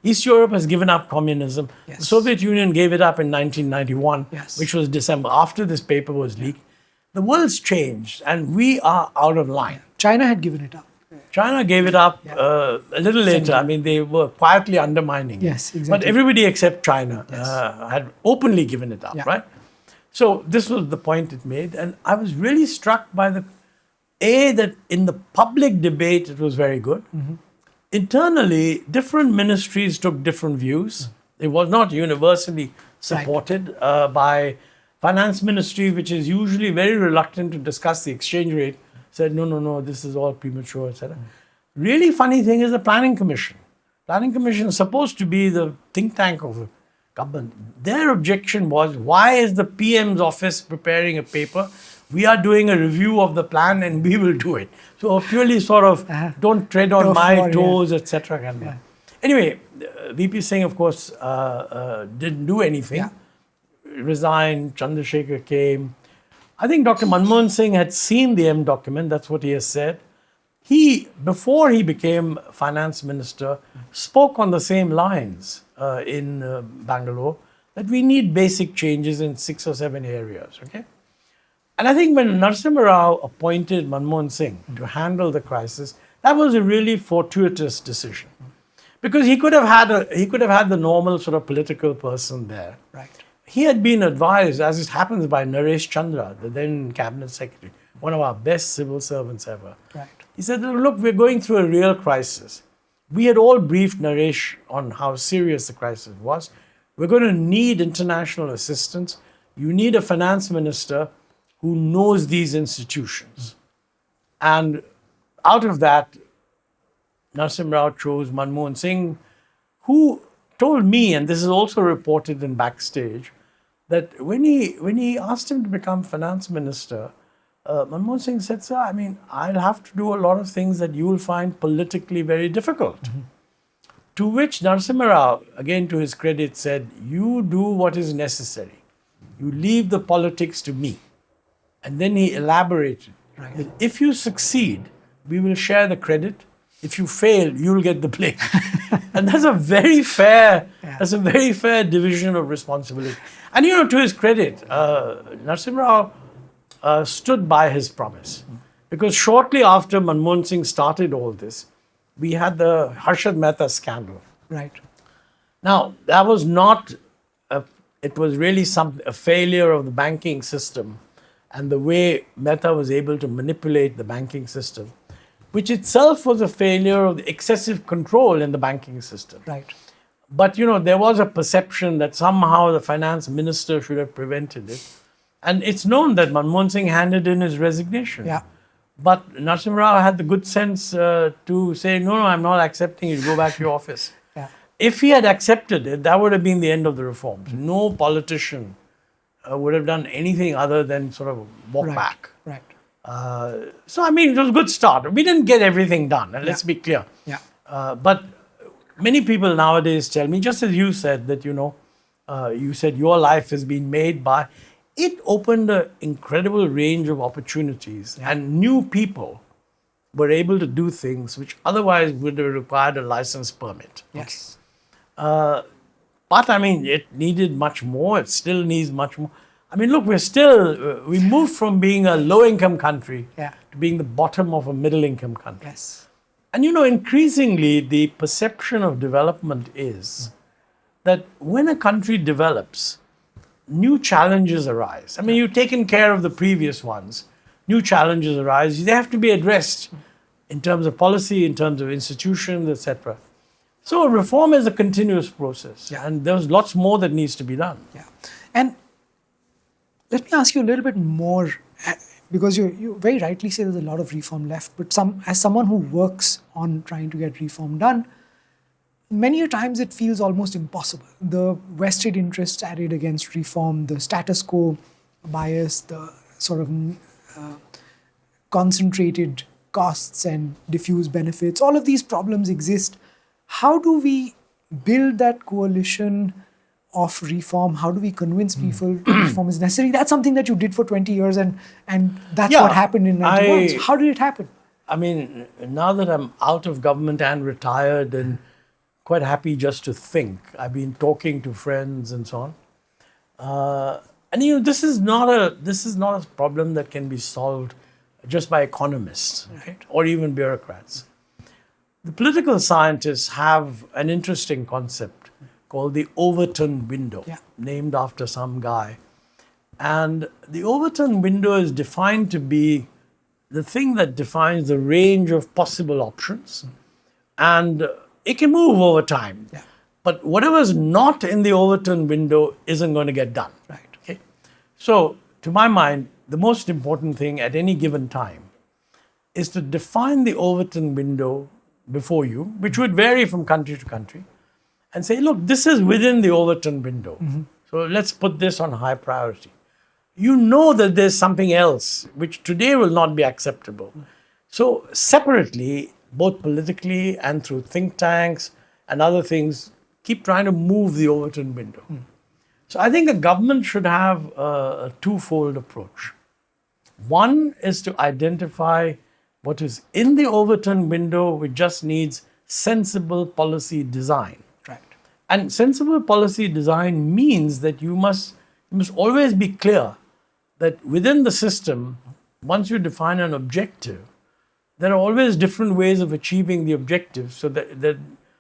[SPEAKER 1] East Europe has given up communism.
[SPEAKER 2] Yes.
[SPEAKER 1] The Soviet Union gave it up in 1991,
[SPEAKER 2] Yes.
[SPEAKER 1] which was December, after this paper was leaked. The world's changed and we are out of line.
[SPEAKER 2] China had given it up.
[SPEAKER 1] China gave it up a little later. They were quietly undermining it.
[SPEAKER 2] Yes, exactly.
[SPEAKER 1] But everybody except China had openly given it up, right? So this was the point it made. And I was really struck by that in the public debate, it was very good. Internally, different ministries took different views. It was not universally supported by finance ministry, which is usually very reluctant to discuss the exchange rate. Said, no, this is all premature, etc. Really funny thing is the Planning Commission. Planning Commission is supposed to be the think tank of the government. Their objection was, why is the PM's office preparing a paper? We are doing a review of the plan and we will do it. So purely sort of, don't tread on my toes, etc. Anyway, VP Singh, of course, didn't do anything. Resigned, Chandrasekhar came. I think Dr. Manmohan Singh had seen the M document, that's what he has said. He, before he became finance minister, spoke on the same lines in Bangalore, that we need basic changes in 6 or 7 areas, okay? And I think when Narsimha Rao appointed Manmohan Singh to handle the crisis, that was a really fortuitous decision. Because he could have had the normal sort of political person there.
[SPEAKER 2] Right.
[SPEAKER 1] He had been advised, as it happens, by Naresh Chandra, the then cabinet secretary, one of our best civil servants ever.
[SPEAKER 2] Right.
[SPEAKER 1] He said, look, we're going through a real crisis. We had all briefed Naresh on how serious the crisis was. We're going to need international assistance. You need a finance minister who knows these institutions. And out of that, Narsimha Rao chose Manmohan Singh, who told me, and this is also reported in Backstage, that when he asked him to become finance minister, Manmohan Singh said, sir, I'll have to do a lot of things that you will find politically very difficult. To which Narsimha Rao, again to his credit, said, you do what is necessary. You leave the politics to me. And then he elaborated that if you succeed, we will share the credit. If you fail, you'll get the blame. And that's a very fair division of responsibility. And to his credit, Narsimha Rao stood by his promise. Because shortly after Manmohan Singh started all this, we had the Harshad Mehta scandal.
[SPEAKER 2] Right.
[SPEAKER 1] Now, that was not, it was really a failure of the banking system and the way Mehta was able to manipulate the banking system, which itself was a failure of the excessive control in the banking system.
[SPEAKER 2] Right.
[SPEAKER 1] But, there was a perception that somehow the finance minister should have prevented it. And it's known that Manmohan Singh handed in his resignation.
[SPEAKER 2] Yeah.
[SPEAKER 1] But Narsimha Rao had the good sense to say, no, I'm not accepting it, go back to your office.
[SPEAKER 2] Yeah.
[SPEAKER 1] If he had accepted it, that would have been the end of the reforms. No politician would have done anything other than sort of walk back.
[SPEAKER 2] Right.
[SPEAKER 1] So, it was a good start. We didn't get everything done, and let's be clear.
[SPEAKER 2] Yeah.
[SPEAKER 1] But many people nowadays tell me, just as you said, that, you said your life has been made by, it opened an incredible range of opportunities, and new people were able to do things which otherwise would have required a license permit.
[SPEAKER 2] Yes.
[SPEAKER 1] But I mean, it needed much more. It still needs much more. I mean, look, we moved from being a low-income country to being the bottom of a middle-income country.
[SPEAKER 2] Yes.
[SPEAKER 1] And increasingly, the perception of development is that when a country develops, new challenges arise. I mean, you've taken care of the previous ones. New challenges arise. They have to be addressed in terms of policy, in terms of institutions, etc. So reform is a continuous process, and there's lots more that needs to be done.
[SPEAKER 2] Yeah. And let me ask you a little bit more, because you very rightly say there's a lot of reform left, but as someone who works on trying to get reform done, many a times it feels almost impossible. The vested interests added against reform, the status quo bias, the sort of concentrated costs and diffuse benefits, all of these problems exist. How do we build that coalition of reform? How do we convince people reform is necessary? That's something that you did for 20 years, and that's what happened in 91. So how did it happen?
[SPEAKER 1] I mean, now that I'm out of government and retired and quite happy just to think, I've been talking to friends and so on. And this is not a problem that can be solved just by economists, right? Or even bureaucrats. The political scientists have an interesting concept called the Overton window, named after some guy. And the Overton window is defined to be the thing that defines the range of possible options. And it can move over time.
[SPEAKER 2] Yeah.
[SPEAKER 1] But whatever's not in the Overton window isn't going to get done.
[SPEAKER 2] Right.
[SPEAKER 1] Okay? So, to my mind, the most important thing at any given time is to define the Overton window before you, which would vary from country to country, and say, look, this is within the Overton window. So let's put this on high priority. You know that there's something else which today will not be acceptable. So separately, both politically and through think tanks and other things, keep trying to move the Overton window. So I think a government should have a twofold approach. One is to identify what is in the Overton window, which just needs sensible policy design.
[SPEAKER 2] Right.
[SPEAKER 1] And sensible policy design means that you must always be clear that within the system, once you define an objective, there are always different ways of achieving the objective, so that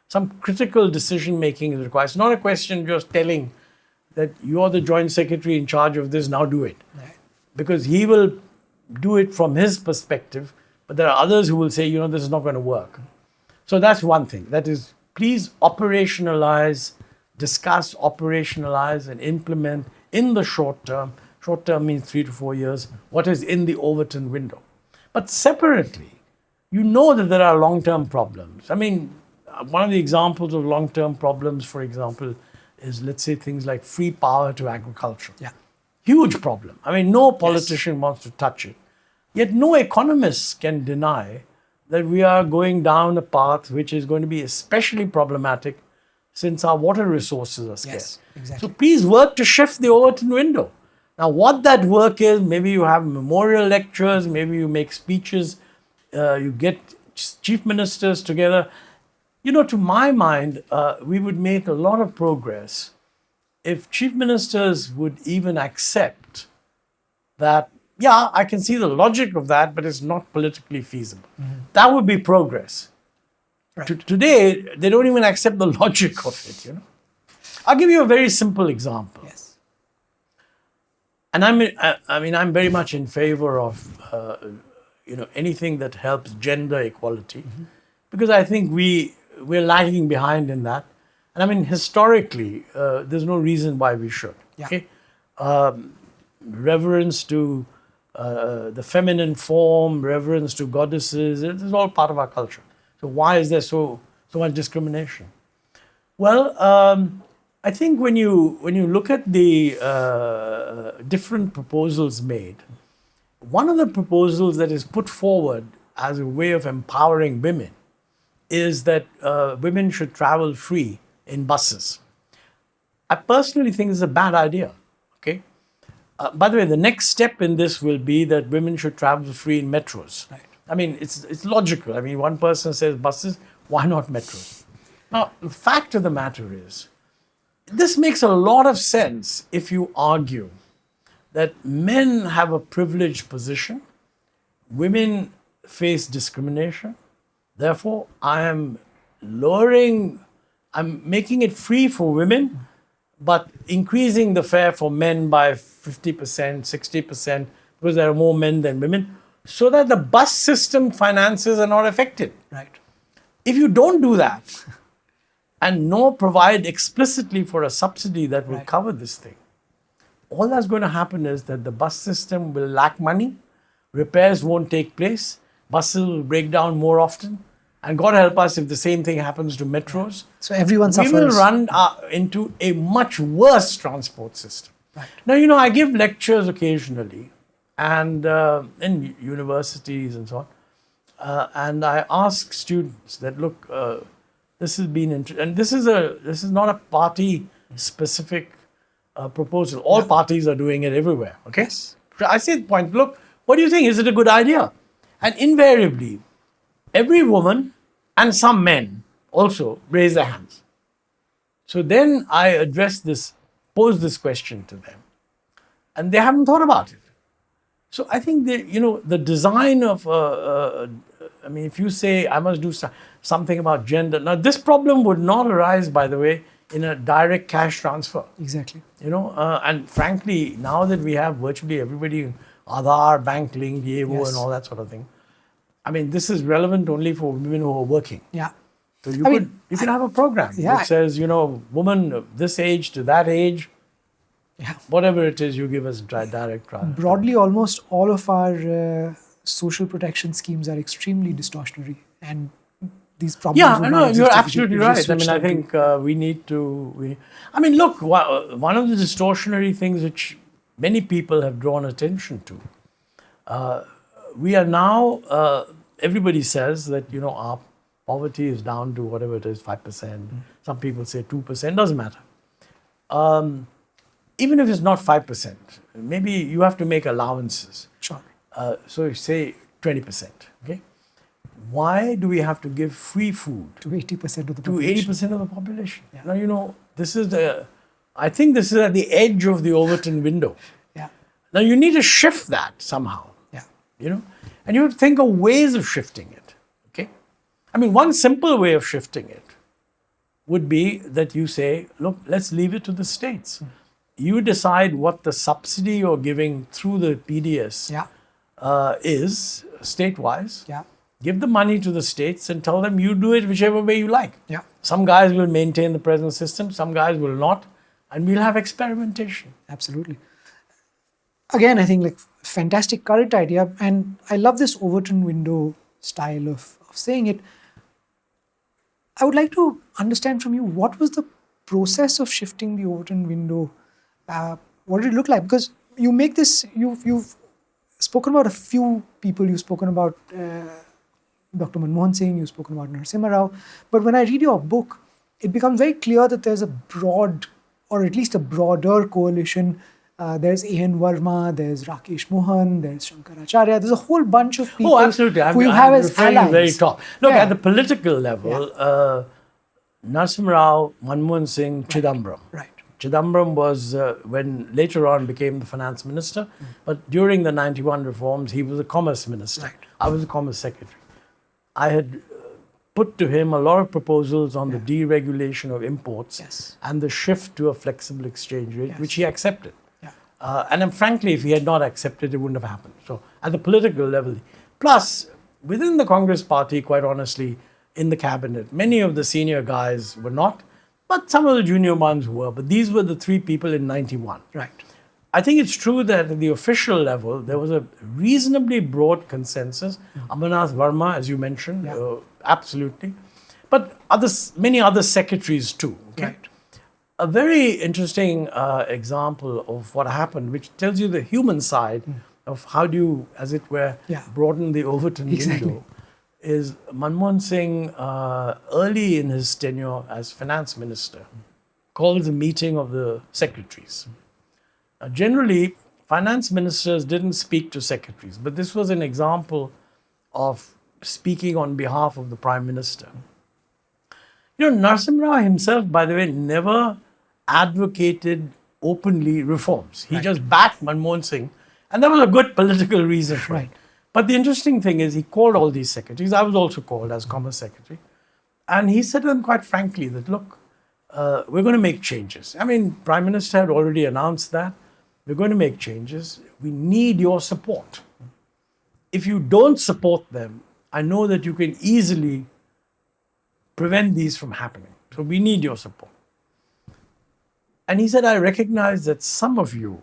[SPEAKER 1] some critical decision making is required. It's not a question just telling that you're the joint secretary in charge of this, now do it.
[SPEAKER 2] Right.
[SPEAKER 1] Because he will do it from his perspective, but there are others who will say, this is not going to work. So that's one thing. That is, please operationalize, discuss, operationalize, and implement in the short term. Short term means 3 to 4 years, what is in the Overton window. But separately, you know that there are long-term problems. I mean, one of the examples of long-term problems, for example, is, let's say, things like free power to agriculture.
[SPEAKER 2] Yeah.
[SPEAKER 1] Huge problem. I mean, no politician wants to touch it. Yet no economists can deny that we are going down a path which is going to be especially problematic since our water resources are scarce.
[SPEAKER 2] Yes, exactly.
[SPEAKER 1] So please work to shift the Overton window. Now, what that work is, maybe you have memorial lectures, maybe you make speeches, you get chief ministers together. To my mind, we would make a lot of progress if chief ministers would even accept that, I can see the logic of that, but it's not politically feasible. That would be progress.
[SPEAKER 2] Right.
[SPEAKER 1] Today, they don't even accept the logic of it, I'll give you a very simple example.
[SPEAKER 2] Yes.
[SPEAKER 1] And I'm very much in favor of, anything that helps gender equality, because I think we're lagging behind in that. And I mean, historically, there's no reason why we should.
[SPEAKER 2] Yeah.
[SPEAKER 1] Okay? Reverence to the feminine form, reverence to goddesses, it is all part of our culture. So why is there so much discrimination? Well, I think when you look at the different proposals made, one of the proposals that is put forward as a way of empowering women is that women should travel free in buses. I personally think it's a bad idea. Okay. By the way, the next step in this will be that women should travel free in metros.
[SPEAKER 2] Right.
[SPEAKER 1] I mean, it's logical. I mean, one person says buses, why not metros? Now, the fact of the matter is, this makes a lot of sense if you argue that men have a privileged position, women face discrimination. Therefore, I'm making it free for women, but increasing the fare for men by 50%, 60%, because there are more men than women, so that the bus system finances are not affected.
[SPEAKER 2] Right.
[SPEAKER 1] If you don't do that, and nor provide explicitly for a subsidy that will cover this thing, all that's going to happen is that the bus system will lack money, repairs won't take place, buses will break down more often, and God help us if the same thing happens to metros.
[SPEAKER 2] So everyone suffers.
[SPEAKER 1] We will run into a much worse transport system.
[SPEAKER 2] Right.
[SPEAKER 1] Now, I give lectures occasionally, and in universities and so on, and I ask students that, look, this has been and this is not a party specific proposal. All parties are doing it everywhere. Okay,
[SPEAKER 2] Yes.
[SPEAKER 1] I say the point. Look, what do you think? Is it a good idea? And invariably, every woman and some men also raise their hands. So then I pose this question to them, and they haven't thought about it. So I think the design of, if you say I must do something about gender, now this problem would not arise, by the way, in a direct cash transfer.
[SPEAKER 2] Exactly.
[SPEAKER 1] And frankly, now that we have virtually everybody, Aadhaar, bank linked, Yevo, and all that sort of thing, I mean, this is relevant only for women who are working.
[SPEAKER 2] Yeah.
[SPEAKER 1] So you could have a program that says, woman of this age to that age, whatever it is, you give us direct transfer.
[SPEAKER 2] Broadly, almost all of our social protection schemes are extremely distortionary, and these problems.
[SPEAKER 1] Yeah, no, you're absolutely right. I mean, I think we need to. Look, one of the distortionary things which many people have drawn attention to. We are now. Everybody says that our poverty is down to whatever it is, 5%. Some people say 2%. Doesn't matter. Even if it's not 5%, maybe you have to make allowances.
[SPEAKER 2] Sure.
[SPEAKER 1] So say 20%. Okay. Why do we have to give free food
[SPEAKER 2] to 80% of the
[SPEAKER 1] population? To 80% of the population. Yeah. Now this is I think this is at the edge of the Overton window.
[SPEAKER 2] Yeah.
[SPEAKER 1] Now you need to shift that somehow.
[SPEAKER 2] Yeah.
[SPEAKER 1] And you have to think of ways of shifting it. Okay. One simple way of shifting it would be that you say, look, let's leave it to the states. You decide what the subsidy you're giving through the PDS is state-wise.
[SPEAKER 2] Yeah.
[SPEAKER 1] Give the money to the states and tell them you do it whichever way you like.
[SPEAKER 2] Yeah.
[SPEAKER 1] Some guys will maintain the present system, some guys will not, and we'll have experimentation.
[SPEAKER 2] Absolutely. Again, I think fantastic current idea, and I love this Overton window style of saying it. I would like to understand from you, what was the process of shifting the Overton window? What did it look like? Because you make this, you've spoken about a few people. You've spoken about Dr. Manmohan Singh, you've spoken about Narsimha Rao. But when I read your book, it becomes very clear that there's a broad, or at least a broader coalition. There's A.N. Verma, there's Rakesh Mohan, there's Shankaracharya. There's a whole bunch of people who you have as allies.
[SPEAKER 1] Very top. Look, at the political level, Narsimha Rao, Manmohan Singh, Chidambaram.
[SPEAKER 2] Right.
[SPEAKER 1] Chidambaram was, when later on became the finance minister, but during the 91 reforms, he was a commerce minister.
[SPEAKER 2] Right.
[SPEAKER 1] I was a commerce secretary. I had put to him a lot of proposals on the deregulation of imports and the shift to a flexible exchange rate, which he accepted. And then, frankly, if he had not accepted, it wouldn't have happened. So, at the political level, plus within the Congress party, quite honestly, in the cabinet, many of the senior guys were not, but some of the junior ones were. But these were the three people in 91.
[SPEAKER 2] Right.
[SPEAKER 1] I think it's true that at the official level, there was a reasonably broad consensus. Amarnath Verma, as you mentioned, absolutely. But many other secretaries too. Okay?
[SPEAKER 2] Right.
[SPEAKER 1] A very interesting example of what happened, which tells you the human side of how do you, as it were, broaden the Overton window, is Manmohan Singh, early in his tenure as finance minister, calls a meeting of the secretaries. Generally, finance ministers didn't speak to secretaries, but this was an example of speaking on behalf of the prime minister. Narsimha Rao himself, by the way, never advocated openly reforms. He just backed Manmohan Singh, and that was a good political reason for it. But the interesting thing is he called all these secretaries. I was also called as Commerce Secretary. And he said to them quite frankly that, look, we're going to make changes. I mean, Prime Minister had already announced that. We're going to make changes. We need your support. If you don't support them, I know that you can easily prevent these from happening. So we need your support. And he said, I recognize that some of you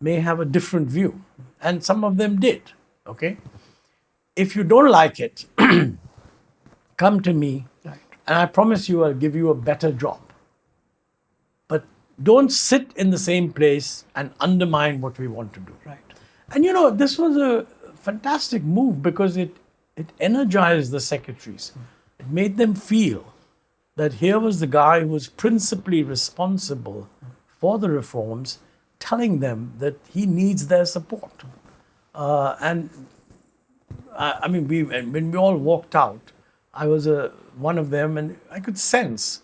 [SPEAKER 1] may have a different view. And some of them did. Okay? If you don't like it, come to me. Right. And I promise you I'll give you a better job. But don't sit in the same place and undermine what we want to do.
[SPEAKER 2] Right.
[SPEAKER 1] And this was a fantastic move because it energized the secretaries. It made them feel that here was the guy who was principally responsible for the reforms, telling them that he needs their support. And I mean, when we all walked out, I was one of them, and I could sense.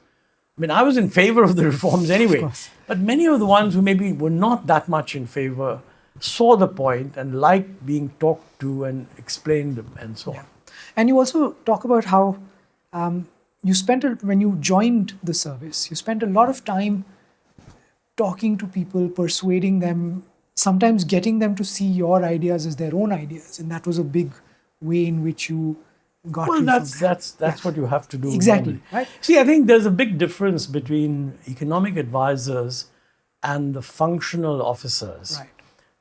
[SPEAKER 1] I mean, I was in favor of the reforms anyway, but many of the ones who maybe were not that much in favor saw the point and liked being talked to and explained and so on.
[SPEAKER 2] And you also talk about how you spent, when you joined the service, you spent a lot of time talking to people, persuading them, sometimes getting them to see your ideas as their own ideas. And that was a big way in which you got
[SPEAKER 1] Well, that's what you have to do.
[SPEAKER 2] Exactly.
[SPEAKER 1] Normally.
[SPEAKER 2] Right?
[SPEAKER 1] See, I think there's a big difference between economic advisors and the functional officers.
[SPEAKER 2] Right.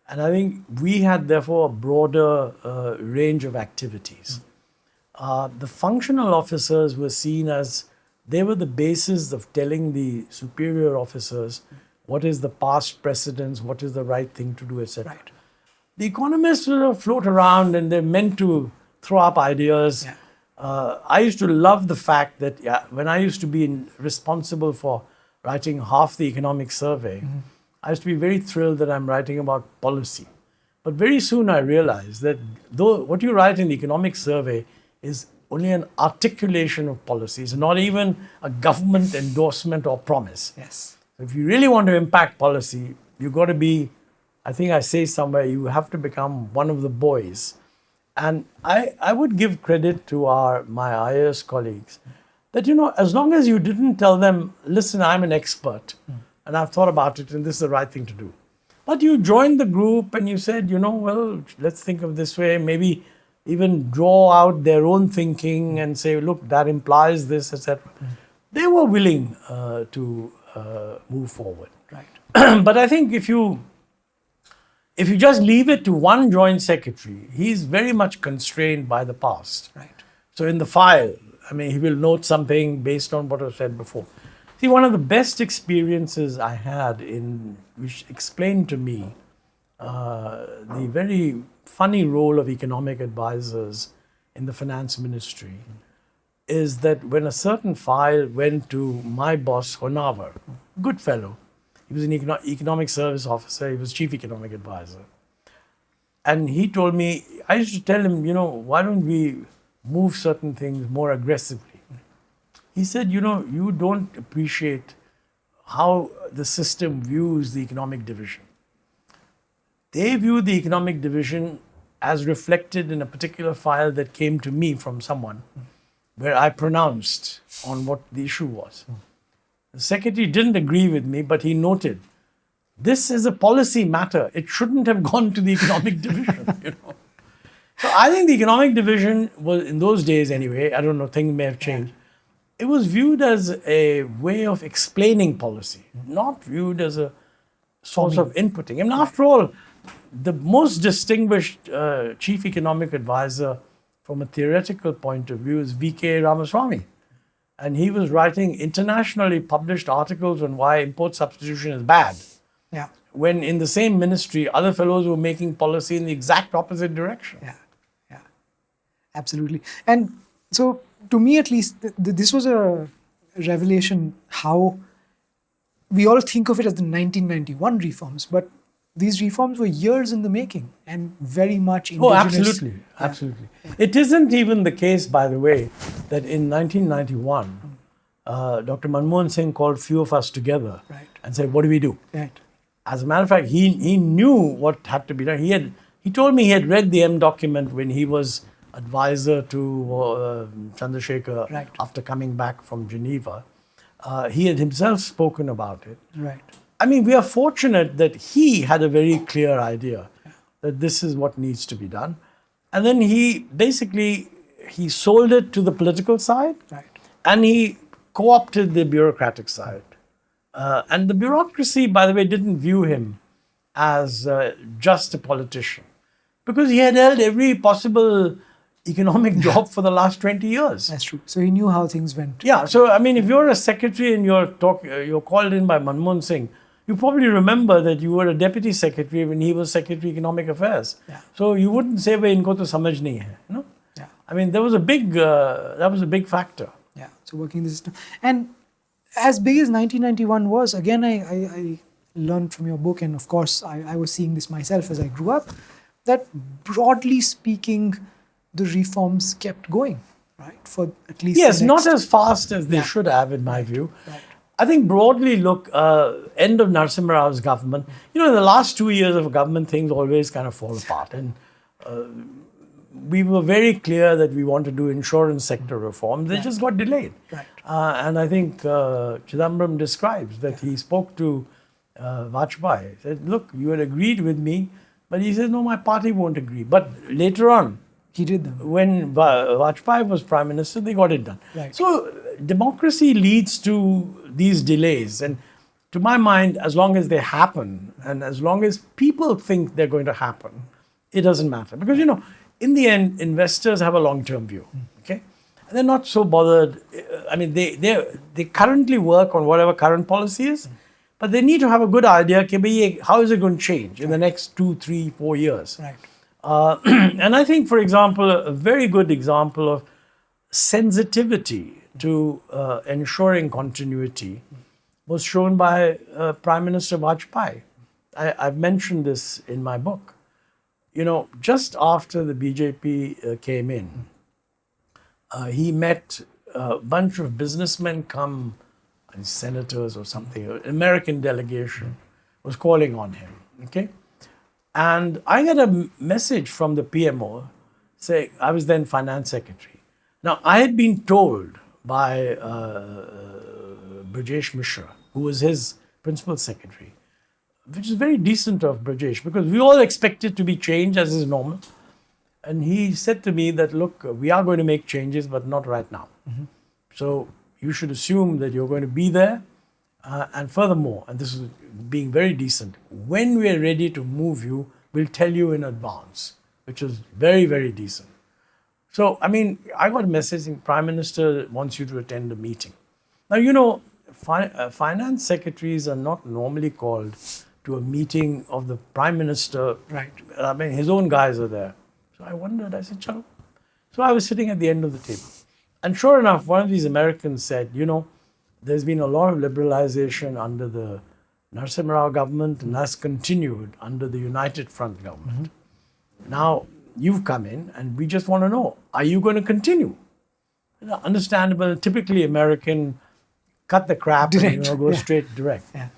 [SPEAKER 1] And I think we had, therefore, a broader range of activities. The functional officers were seen as, they were the basis of telling the superior officers what is the past precedence, what is the right thing to do, etc.
[SPEAKER 2] Right.
[SPEAKER 1] The economists float around and they're meant to throw up ideas. Yeah. I used to love the fact that when I used to be responsible for writing half the economic survey, I used to be very thrilled that I'm writing about policy. But very soon I realized that though what you write in the economic survey is only an articulation of policies, not even a government endorsement or promise.
[SPEAKER 2] Yes.
[SPEAKER 1] If you really want to impact policy, you've got to be, I think I say somewhere, you have to become one of the boys. And I would give credit to my IAS colleagues that, as long as you didn't tell them, listen, I'm an expert and I've thought about it and this is the right thing to do. But you joined the group and you said, well, let's think of this way, maybe even draw out their own thinking and say, look, that implies this, etc. They were willing to move forward.
[SPEAKER 2] Right.
[SPEAKER 1] But I think if you just leave it to one joint secretary, he's very much constrained by the past.
[SPEAKER 2] Right.
[SPEAKER 1] So in the file, I mean, he will note something based on what was said before. See, one of the best experiences I had which explained to me the very funny role of economic advisors in the finance ministry is that when a certain file went to my boss, Honavar, good fellow, he was an economic service officer, he was chief economic advisor. And he told me, I used to tell him, why don't we move certain things more aggressively? He said, you don't appreciate how the system views the economic division. They view the economic division as reflected in a particular file that came to me from someone, where I pronounced on what the issue was. The secretary didn't agree with me, but he noted, this is a policy matter. It shouldn't have gone to the economic division. So I think the economic division was, in those days anyway, I don't know, things may have changed. It was viewed as a way of explaining policy, not viewed as a source of inputting. I mean, after all, the most distinguished chief economic advisor from a theoretical point of view is V.K. Ramaswamy. And he was writing internationally published articles on why import substitution is bad.
[SPEAKER 2] Yeah.
[SPEAKER 1] When in the same ministry, other fellows were making policy in the exact opposite direction.
[SPEAKER 2] Yeah. Yeah. Absolutely. And so, to me at least, this was a revelation how we all think of it as the 1991 reforms, but these reforms were years in the making and very much
[SPEAKER 1] Oh,
[SPEAKER 2] indigenous.
[SPEAKER 1] absolutely. Absolutely. It isn't even the case, by the way, that in 1991, Dr. Manmohan Singh called few of us together
[SPEAKER 2] Right.
[SPEAKER 1] and said, what do we do?
[SPEAKER 2] Right.
[SPEAKER 1] As a matter of fact, he knew what had to be done. He told me he had read the M document when he was advisor to Chandrasekhar
[SPEAKER 2] Right.
[SPEAKER 1] after coming back from Geneva. He had himself spoken about it.
[SPEAKER 2] Right.
[SPEAKER 1] I mean, we are fortunate that he had a very clear idea that this is what needs to be done. And then he sold it to the political side,
[SPEAKER 2] Right.
[SPEAKER 1] and he co-opted the bureaucratic side. And the bureaucracy, by the way, didn't view him as just a politician, because he had held every possible economic job for the last 20 years.
[SPEAKER 2] That's true. So he knew how things went.
[SPEAKER 1] Yeah, so I mean, if you're a secretary and you're called in by Manmohan Singh, you probably remember that you were a deputy secretary when he was Secretary Economic Affairs.
[SPEAKER 2] Yeah.
[SPEAKER 1] So you wouldn't say, "Bhai, inko to samajh nahi hai." No?
[SPEAKER 2] Yeah.
[SPEAKER 1] I mean, that was a big factor.
[SPEAKER 2] Yeah. So working the system. And as big as 1991 was, again, I learned from your book, and of course, I was seeing this myself as I grew up, that broadly speaking, the reforms kept going, right? For at least
[SPEAKER 1] Yes,
[SPEAKER 2] the
[SPEAKER 1] not
[SPEAKER 2] next,
[SPEAKER 1] as fast as they should have, in my view.
[SPEAKER 2] Right.
[SPEAKER 1] I think broadly, look, end of Narsimha Rao's government, in the last 2 years of government, things always kind of fall apart. And we were very clear that we want to do insurance sector reform. They just got delayed.
[SPEAKER 2] Right.
[SPEAKER 1] And I think Chidambaram describes that he spoke to Vajpayee. He said, look, you had agreed with me, but he said, no, my party won't agree. But later on,
[SPEAKER 2] He did them.
[SPEAKER 1] when Vajpayee was Prime Minister, they got it done.
[SPEAKER 2] Right.
[SPEAKER 1] So democracy leads to these delays. And to my mind, as long as they happen, and as long as people think they're going to happen, it doesn't matter. Because, in the end, investors have a long-term view. Okay? And they're not so bothered. I mean, they currently work on whatever current policy is, but they need to have a good idea, how is it going to change in the next 2, 3, 4 years?
[SPEAKER 2] Right.
[SPEAKER 1] And I think, for example, a very good example of sensitivity to ensuring continuity was shown by Prime Minister Vajpayee. I've mentioned this in my book. Just after the BJP came in, he met a bunch of businessmen senators or something, an American delegation was calling on him. Okay? And I got a message from the PMO saying, I was then finance secretary. Now, I had been told by Brajesh Mishra, who was his principal secretary, which is very decent of Brajesh, because we all expected to be changed, as is normal. And he said to me that, look, we are going to make changes, but not right now. Mm-hmm. So you should assume that you're going to be there. And furthermore, and this is being very decent, when we are ready to move you, we'll tell you in advance, which is very, very decent. So, I mean, I got a message saying Prime Minister wants you to attend a meeting. Now, finance secretaries are not normally called to a meeting of the Prime Minister.
[SPEAKER 2] Right.
[SPEAKER 1] I mean, his own guys are there. So I wondered, I said, chalo. So I was sitting at the end of the table. And sure enough, one of these Americans said, there's been a lot of liberalization under the Narsimha Rao government, and that's continued under the United Front government. Mm-hmm. Now, you've come in, and we just want to know, are you going to continue? Understandable, typically American, cut the crap
[SPEAKER 2] Direct.
[SPEAKER 1] and go straight direct.
[SPEAKER 2] Yeah.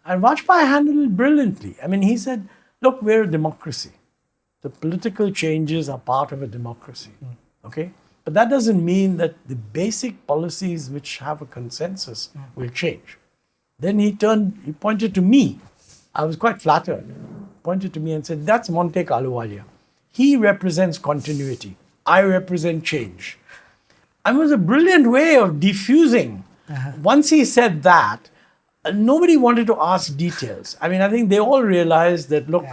[SPEAKER 1] And Vajpayee handled it brilliantly. I mean, he said, look, we're a democracy. The political changes are part of a democracy. Okay? But that doesn't mean that the basic policies which have a consensus will change. Then he pointed to me. I was quite flattered. Pointed to me and said, that's Montek Ahluwalia. He represents continuity. I represent change. And it was a brilliant way of diffusing. Once he said that, nobody wanted to ask details. I mean, I think they all realized that, look,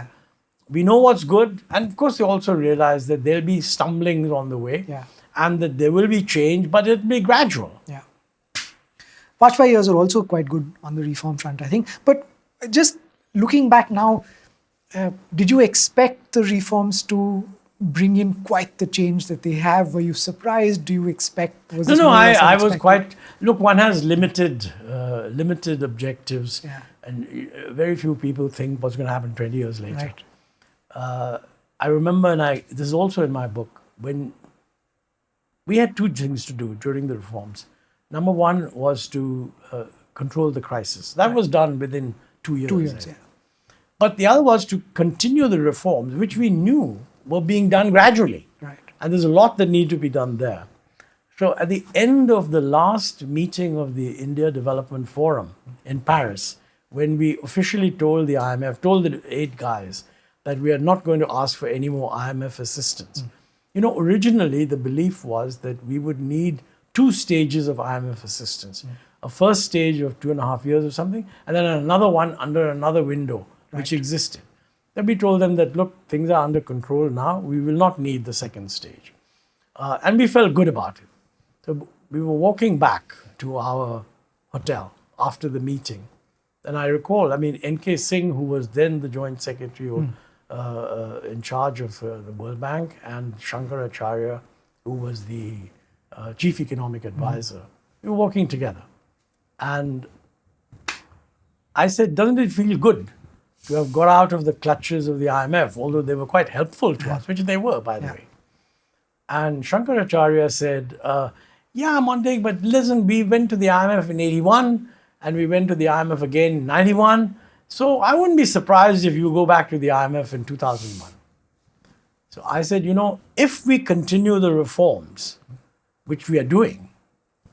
[SPEAKER 1] we know what's good. And of course, they also realized that there'll be stumblings on the way.
[SPEAKER 2] Yeah.
[SPEAKER 1] And that there will be change, but it'll be gradual.
[SPEAKER 2] Yeah. Vajpayee years are also quite good on the reform front, I think. But just looking back now, did you expect the reforms to bring in quite the change that they have? Were you surprised? Do you expect? Was
[SPEAKER 1] No,
[SPEAKER 2] this
[SPEAKER 1] no,
[SPEAKER 2] more or less
[SPEAKER 1] I was
[SPEAKER 2] unexpected?
[SPEAKER 1] quite, look, one has limited objectives,
[SPEAKER 2] Yeah.
[SPEAKER 1] and very few people think what's going to happen 20 years later.
[SPEAKER 2] Right.
[SPEAKER 1] I remember, and this is also in my book, when we had two things to do during the reforms. Number one was to control the crisis. That was done within 2 years.
[SPEAKER 2] 2 years, yeah.
[SPEAKER 1] But the other was to continue the reforms, which we knew were being done gradually.
[SPEAKER 2] Right.
[SPEAKER 1] And there's a lot that need to be done there. So at the end of the last meeting of the India Development Forum in Paris, when we officially told the IMF, told the 8 guys that we are not going to ask for any more IMF assistance. You know, originally the belief was that we would need 2 stages of IMF assistance. A first stage of 2.5 years or something, and then another one under another window, which existed. Then we told them that, look, things are under control now. We will not need the second stage. And we felt good about it. So we were walking back to our hotel after the meeting. And I recall, I mean, N.K. Singh, who was then the Joint Secretary in charge of the World Bank, and Shankaracharya, who was the Chief Economic Advisor. We were walking together. And I said, doesn't it feel good to have got out of the clutches of the IMF, although they were quite helpful to us, which they were, by the way. And Shankaracharya said, yeah, Montek, but listen, we went to the IMF in 81, and we went to the IMF again in 91. So I wouldn't be surprised if you go back to the IMF in 2001. So I said, you know, if we continue the reforms, which we are doing,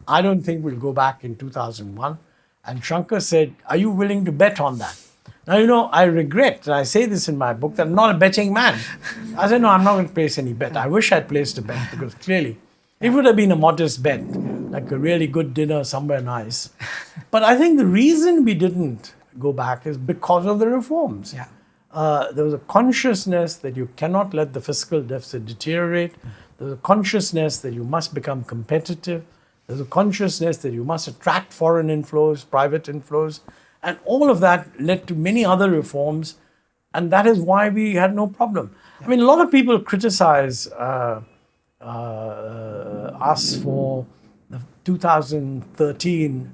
[SPEAKER 1] I don't think we'll go back in 2001. And Shankar said, are you willing to bet on that? Now, you know, I regret, and I say this in my book, that I'm not a betting man. I said, no, I'm not going to place any bet. I wish I'd placed a bet, because clearly it would have been a modest bet, like a really good dinner somewhere nice. But I think the reason we didn't go back is because of the reforms.
[SPEAKER 2] Yeah.
[SPEAKER 1] There was a consciousness that you cannot let the fiscal deficit deteriorate. There's a consciousness that you must become competitive. There's a consciousness that you must attract foreign inflows, private inflows. And all of that led to many other reforms. And that is why we had no problem. I mean, a lot of people criticize us for the 2013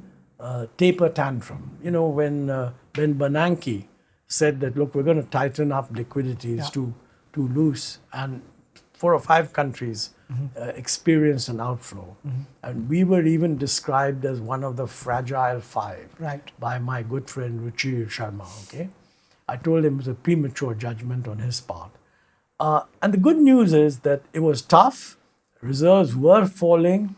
[SPEAKER 1] taper tantrum. You know, when Bernanke said that, look, we're going to tighten up liquidities too loose, and 4 or 5 countries experienced an outflow. And we were even described as one of the fragile 5 by my good friend Ruchi Sharma. Okay, I told him it was a premature judgment on his part. And the good news is that it was tough. Reserves were falling.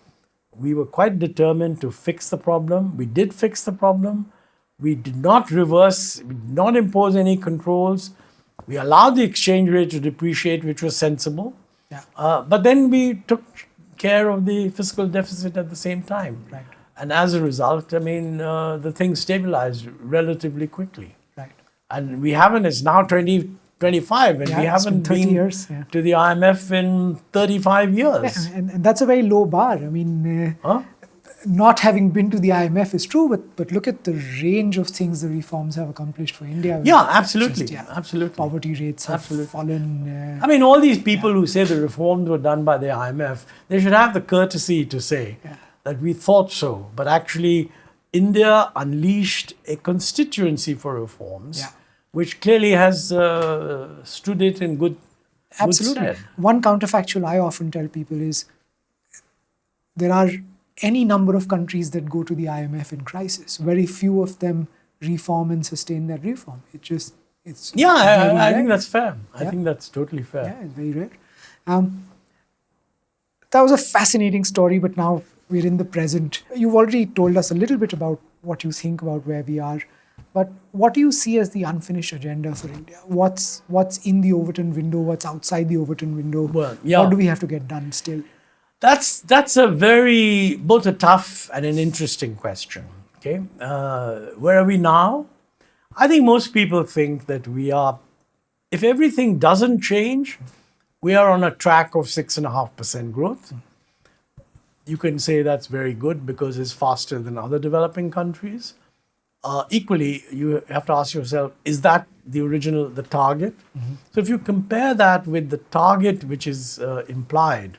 [SPEAKER 1] We were quite determined to fix the problem. We did fix the problem. We did not reverse, we did not impose any controls. We allowed the exchange rate to depreciate, which was sensible. But then we took care of the fiscal deficit at the same time. And as a result, I mean, the thing stabilized relatively quickly. And we haven't, it's now 2025, and we haven't been
[SPEAKER 2] years,
[SPEAKER 1] to the IMF in 35 years.
[SPEAKER 2] And that's a very low bar. I mean, not having been to the IMF is true, but look at the range of things the reforms have accomplished for India.
[SPEAKER 1] Yeah, absolutely. Absolutely.
[SPEAKER 2] Poverty rates have fallen.
[SPEAKER 1] I mean, all these people who say the reforms were done by the IMF, they should have the courtesy to say that we thought so. But actually, India unleashed a constituency for reforms, which clearly has stood it in good stead.
[SPEAKER 2] One counterfactual I often tell people is there are any number of countries that go to the IMF in crisis. Very few of them reform and sustain that reform. It's
[SPEAKER 1] I think that's fair. I think that's totally fair.
[SPEAKER 2] Yeah, it's very rare. That was a fascinating story, but now we're in the present. You've already told us a little bit about what you think about where we are, but what do you see as the unfinished agenda for India? What's in the Overton window? What's outside the Overton window?
[SPEAKER 1] Well,
[SPEAKER 2] what do we have to get done still?
[SPEAKER 1] That's a very, both a tough and an interesting question. Okay, where are we now? I think most people think that we are, if everything doesn't change, we are on a track of 6.5% growth. You can say that's very good because it's faster than other developing countries. Equally, you have to ask yourself, is that the original, the target. So if you compare that with the target which is implied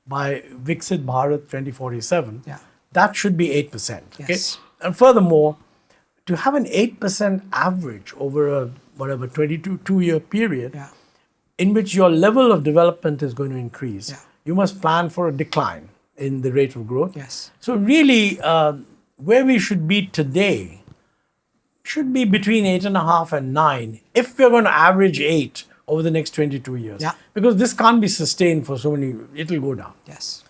[SPEAKER 1] by Viksit Bharat 2047, that should be 8%. Okay?
[SPEAKER 2] Yes.
[SPEAKER 1] And furthermore, to have an 8% average over a 22-year period in which your level of development is going to increase, you must plan for a decline in the rate of growth.
[SPEAKER 2] Yes.
[SPEAKER 1] So really, where we should be today should be between 8.5 and 9 if we're going to average 8 over the next 22 years. Because this can't be sustained for so many, it'll go down.
[SPEAKER 2] Yes.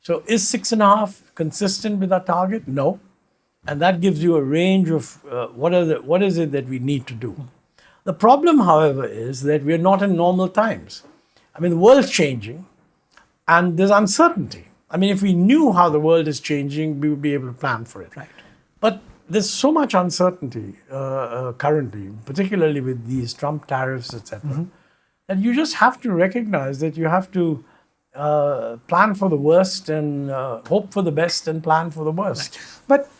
[SPEAKER 1] So is 6.5 consistent with our target? No. And that gives you a range of what is it that we need to do. The problem, however, is that we're not in normal times. I mean, the world's changing and there's uncertainty. I mean, if we knew how the world is changing, we would be able to plan for it.
[SPEAKER 2] Right.
[SPEAKER 1] But there's so much uncertainty currently, particularly with these Trump tariffs, etc., that you just have to recognize that you have to plan for the worst and hope for the best and plan for the worst.
[SPEAKER 2] Right. But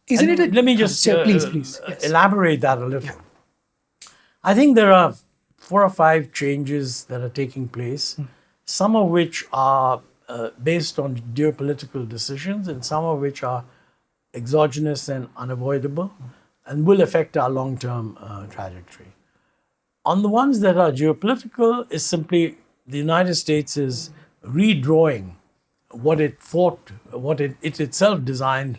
[SPEAKER 2] isn't it?
[SPEAKER 1] Let me just
[SPEAKER 2] please. Yes.
[SPEAKER 1] Elaborate that a little. I think there are 4 or 5 changes that are taking place, some of which are based on geopolitical decisions and some of which are exogenous and unavoidable and will affect our long-term trajectory. On the ones that are geopolitical, is simply the United States is redrawing what it thought, what it itself designed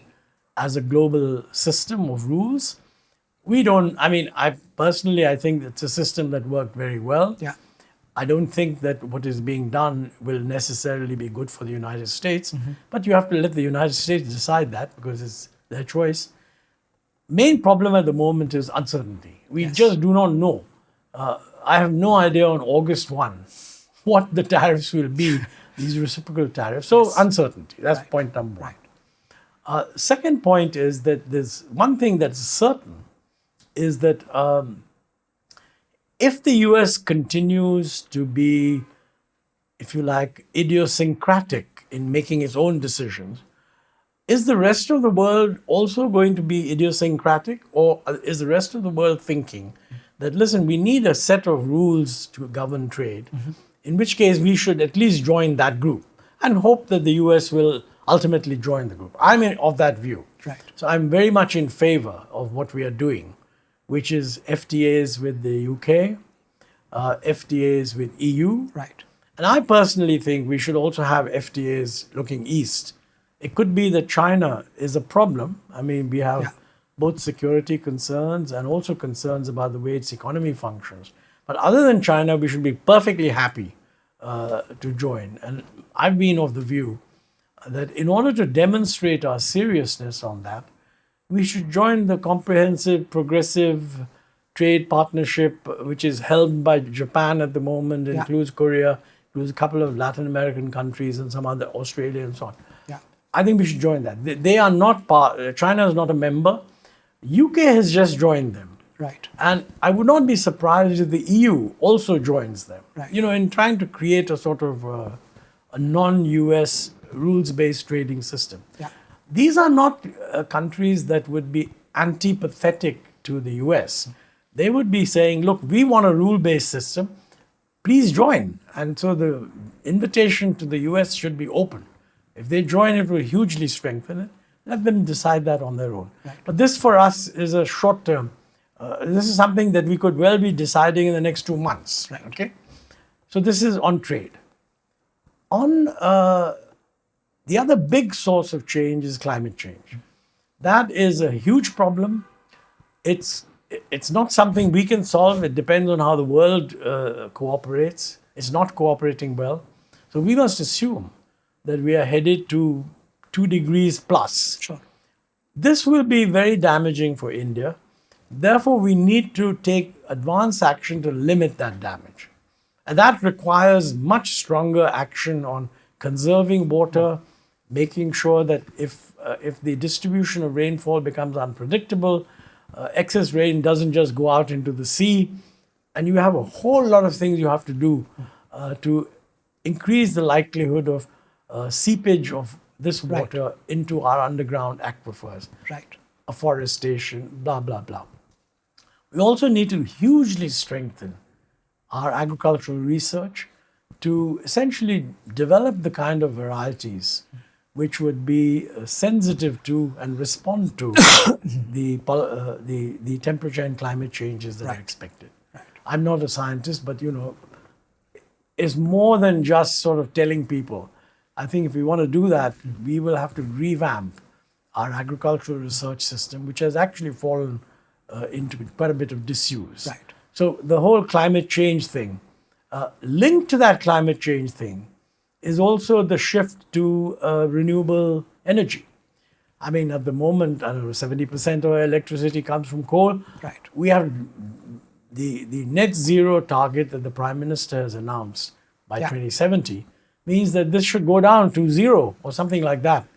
[SPEAKER 1] as a global system of rules. I think it's a system that worked very well. I don't think that what is being done will necessarily be good for the United States, but you have to let the United States decide that because it's their choice. Main problem at the moment is uncertainty. We just do not know. I have no idea on August 1 what the tariffs will be, these reciprocal tariffs. So uncertainty, that's point number one. Second point is that there's one thing that's certain is that if the US continues to be, if you like, idiosyncratic in making its own decisions, is the rest of the world also going to be idiosyncratic, or is the rest of the world thinking that, listen, we need a set of rules to govern trade, in which case we should at least join that group and hope that the US will ultimately join the group. I'm of that view.
[SPEAKER 2] Right.
[SPEAKER 1] So I'm very much in favor of what we are doing, which is FTAs with the UK, FTAs with EU.
[SPEAKER 2] Right.
[SPEAKER 1] And I personally think we should also have FTAs looking east. It could be that China is a problem. I mean, we have both security concerns and also concerns about the way its economy functions. But other than China, we should be perfectly happy to join. And I've been of the view that in order to demonstrate our seriousness on that, we should join the comprehensive, progressive trade partnership, which is held by Japan at the moment, includes Korea, includes a couple of Latin American countries and some other, Australia and so on. I think we should join that. They are not part, China is not a member. UK has just joined them.
[SPEAKER 2] Right.
[SPEAKER 1] And I would not be surprised if the EU also joins them.
[SPEAKER 2] Right.
[SPEAKER 1] You know, in trying to create a sort of a non-US rules-based trading system. These are not countries that would be antipathetic to the US. They would be saying, look, we want a rule-based system. Please join. And so the invitation to the US should be open. If they join, it will hugely strengthen it. Let them decide that on their own.
[SPEAKER 2] Right.
[SPEAKER 1] But this for us is a short term. This is something that we could well be deciding in the next 2 months.
[SPEAKER 2] Right.
[SPEAKER 1] Okay. So this is on trade. On the other big source of change is climate change. That is a huge problem. It's not something we can solve. It depends on how the world cooperates. It's not cooperating well. So we must assume that we are headed to 2 degrees plus.
[SPEAKER 2] Sure.
[SPEAKER 1] This will be very damaging for India. Therefore, we need to take advanced action to limit that damage. And that requires much stronger action on conserving water, making sure that if the distribution of rainfall becomes unpredictable, excess rain doesn't just go out into the sea, and you have a whole lot of things you have to do to increase the likelihood of seepage of this water into our underground aquifers.
[SPEAKER 2] Right.
[SPEAKER 1] Afforestation, blah, blah, blah. We also need to hugely strengthen our agricultural research to essentially develop the kind of varieties which would be sensitive to and respond to the temperature and climate changes that are expected.
[SPEAKER 2] Right.
[SPEAKER 1] I'm not a scientist, but it's more than just sort of telling people. I think if we want to do that, we will have to revamp our agricultural research system, which has actually fallen into quite a bit of disuse.
[SPEAKER 2] Right.
[SPEAKER 1] So the whole climate change thing, linked to that climate change thing, is also the shift to renewable energy. I mean, at the moment, I don't know, 70% of our electricity comes from coal.
[SPEAKER 2] Right.
[SPEAKER 1] We have the net zero target that the Prime Minister has announced by 2070 means that this should go down to zero or something like that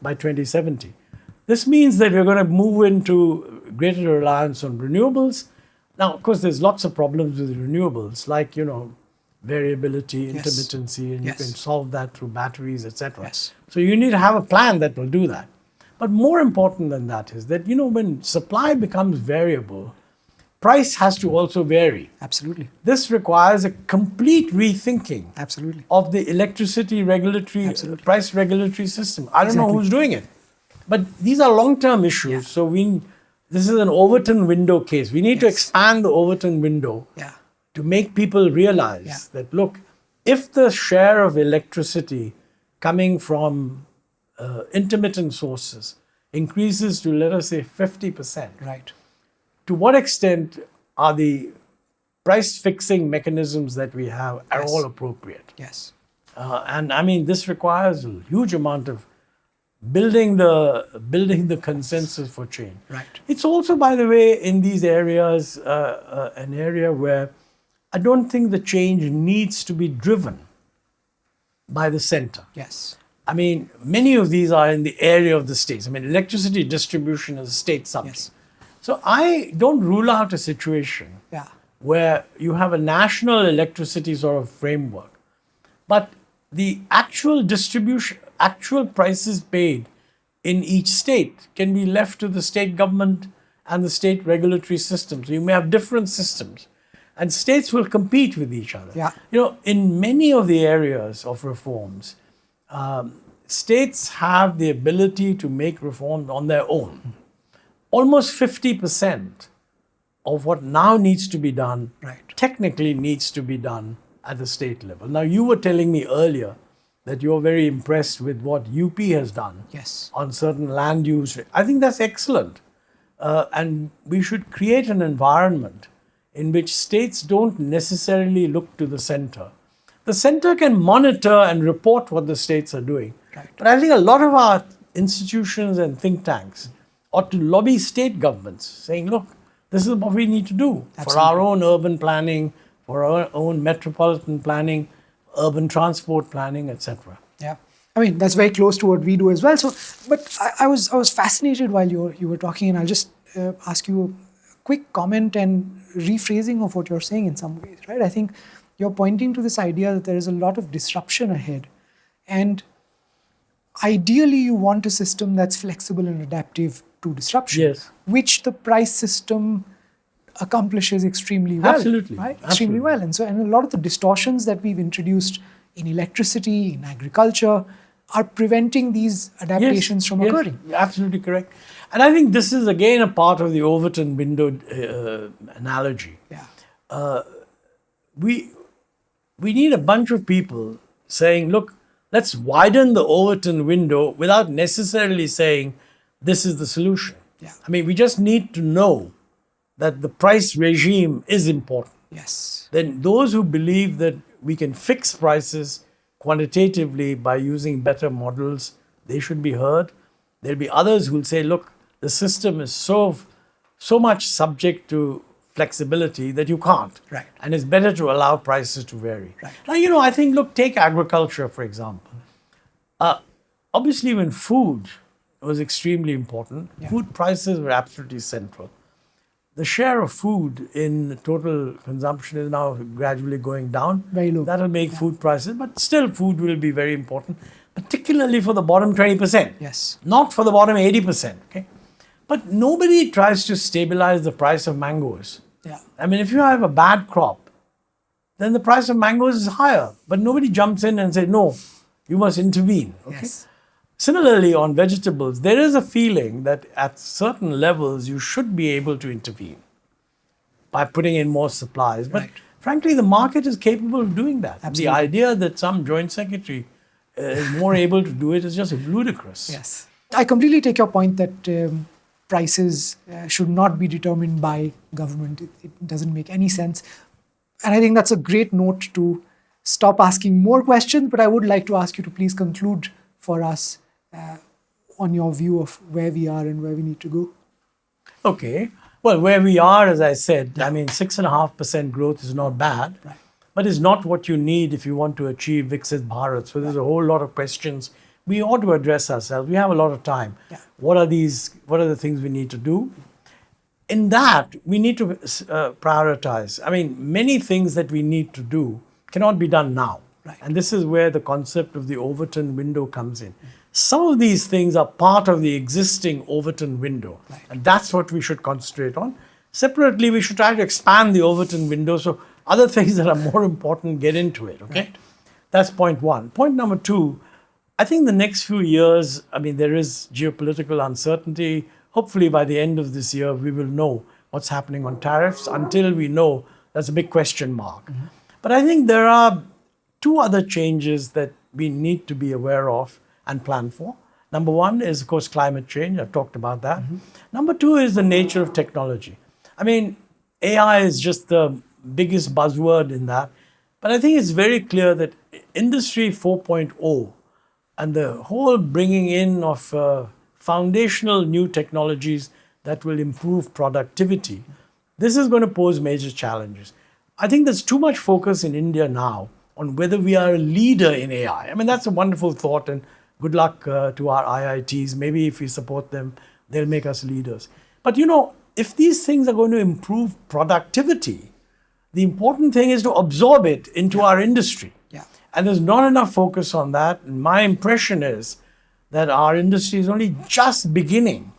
[SPEAKER 1] by 2070. This means that we're going to move into greater reliance on renewables. Now, of course, there's lots of problems with renewables, like, variability, intermittency, and you can solve that through batteries, etc.
[SPEAKER 2] Yes.
[SPEAKER 1] So you need to have a plan that will do that. But more important than that is that, when supply becomes variable, price has to also vary.
[SPEAKER 2] Absolutely.
[SPEAKER 1] This requires a complete rethinking
[SPEAKER 2] Absolutely.
[SPEAKER 1] of the electricity regulatory, price regulatory system. I don't know who's doing it. But these are long-term issues. So this is an Overton window case. We need to expand the Overton window to make people realize that, look, if the share of electricity coming from intermittent sources increases to, let us say, 50%,
[SPEAKER 2] Right.
[SPEAKER 1] to what extent are the price fixing mechanisms that we have are all appropriate?
[SPEAKER 2] Yes.
[SPEAKER 1] And I mean, this requires a huge amount of building the consensus for change.
[SPEAKER 2] Right.
[SPEAKER 1] It's also, by the way, in these areas, an area where I don't think the change needs to be driven by the center.
[SPEAKER 2] Yes.
[SPEAKER 1] I mean, many of these are in the area of the states. I mean, electricity distribution is a state subject.
[SPEAKER 2] Yes.
[SPEAKER 1] So I don't rule out a situation where you have a national electricity sort of framework, but the actual distribution, actual prices paid in each state can be left to the state government and the state regulatory systems. So you may have different systems, and states will compete with each other.
[SPEAKER 2] Yeah.
[SPEAKER 1] In many of the areas of reforms, states have the ability to make reforms on their own. Almost 50% of what now needs to be done technically needs to be done at the state level. Now, you were telling me earlier that you're very impressed with what UP has done on certain land use. I think that's excellent. And we should create an environment in which states don't necessarily look to the center. The center can monitor and report what the states are doing. But I think a lot of our institutions and think tanks ought to lobby state governments, saying, look, this is what we need to do for our own urban planning, for our own metropolitan planning, urban transport planning, etc.
[SPEAKER 2] Yeah. I mean, that's very close to what we do as well. So, but I was fascinated while you were talking, and I'll just ask you a quick comment and rephrasing of what you're saying in some ways, right? I think you're pointing to this idea that there is a lot of disruption ahead, and ideally you want a system that's flexible and adaptive to disruption, which the price system accomplishes extremely well.
[SPEAKER 1] Absolutely.
[SPEAKER 2] Right? Extremely well. And a lot of the distortions that we've introduced in electricity, in agriculture, are preventing these adaptations from occurring.
[SPEAKER 1] Absolutely correct. And I think this is again a part of the Overton window analogy.
[SPEAKER 2] Yeah.
[SPEAKER 1] We need a bunch of people saying, look, let's widen the Overton window without necessarily saying this is the solution.
[SPEAKER 2] Yeah.
[SPEAKER 1] I mean, we just need to know that the price regime is important.
[SPEAKER 2] Yes.
[SPEAKER 1] Then those who believe that we can fix prices quantitatively by using better models, they should be heard. There'll be others who will say, look, the system is so much subject to flexibility that you can't.
[SPEAKER 2] Right.
[SPEAKER 1] And it's better to allow prices to vary.
[SPEAKER 2] Right.
[SPEAKER 1] Now, I think, look, take agriculture, for example. Obviously, when food was extremely important, food prices were absolutely central. The share of food in total consumption is now gradually going down.
[SPEAKER 2] Very low.
[SPEAKER 1] That'll make food prices, but still food will be very important, particularly for the bottom 20%.
[SPEAKER 2] Yes.
[SPEAKER 1] Not for the bottom 80%. Okay. But nobody tries to stabilize the price of mangoes.
[SPEAKER 2] Yeah.
[SPEAKER 1] I mean, if you have a bad crop, then the price of mangoes is higher. But nobody jumps in and says, no, you must intervene. Okay?
[SPEAKER 2] Yes.
[SPEAKER 1] Similarly, on vegetables, there is a feeling that at certain levels you should be able to intervene by putting in more supplies. But frankly, the market is capable of doing that.
[SPEAKER 2] Absolutely.
[SPEAKER 1] The idea that some joint secretary is more able to do it is just ludicrous.
[SPEAKER 2] Yes. I completely take your point that prices should not be determined by government. It doesn't make any sense. And I think that's a great note to stop asking more questions, but I would like to ask you to please conclude for us on your view of where we are and where we need to go.
[SPEAKER 1] Okay. Well, where we are, as I said, I mean, 6.5% growth is not bad, but it's not what you need if you want to achieve Viksit Bharat. So there's a whole lot of questions we ought to address ourselves. We have a lot of time. What are the things we need to do? In that, we need to prioritize. I mean, many things that we need to do cannot be done now. And this is where the concept of the Overton window comes in. Some of these things are part of the existing Overton window. And that's what we should concentrate on. Separately, we should try to expand the Overton window so other things that are more important get into it. Okay? That's point one. Point number two, I think the next few years, I mean, there is geopolitical uncertainty. Hopefully, by the end of this year, we will know what's happening on tariffs. Until we know, that's a big question mark. But I think there are two other changes that we need to be aware of and plan for. Number one is, of course, climate change. I've talked about that. Number two is the nature of technology. I mean, AI is just the biggest buzzword in that. But I think it's very clear that Industry 4.0 and the whole bringing in of foundational new technologies that will improve productivity, this is going to pose major challenges. I think there's too much focus in India now on whether we are a leader in AI. I mean, that's a wonderful thought, and good luck to our IITs. Maybe if we support them, they'll make us leaders. But you know, if these things are going to improve productivity, the important thing is to absorb it into our industry. And there's not enough focus on that. And my impression is that our industry is only just beginning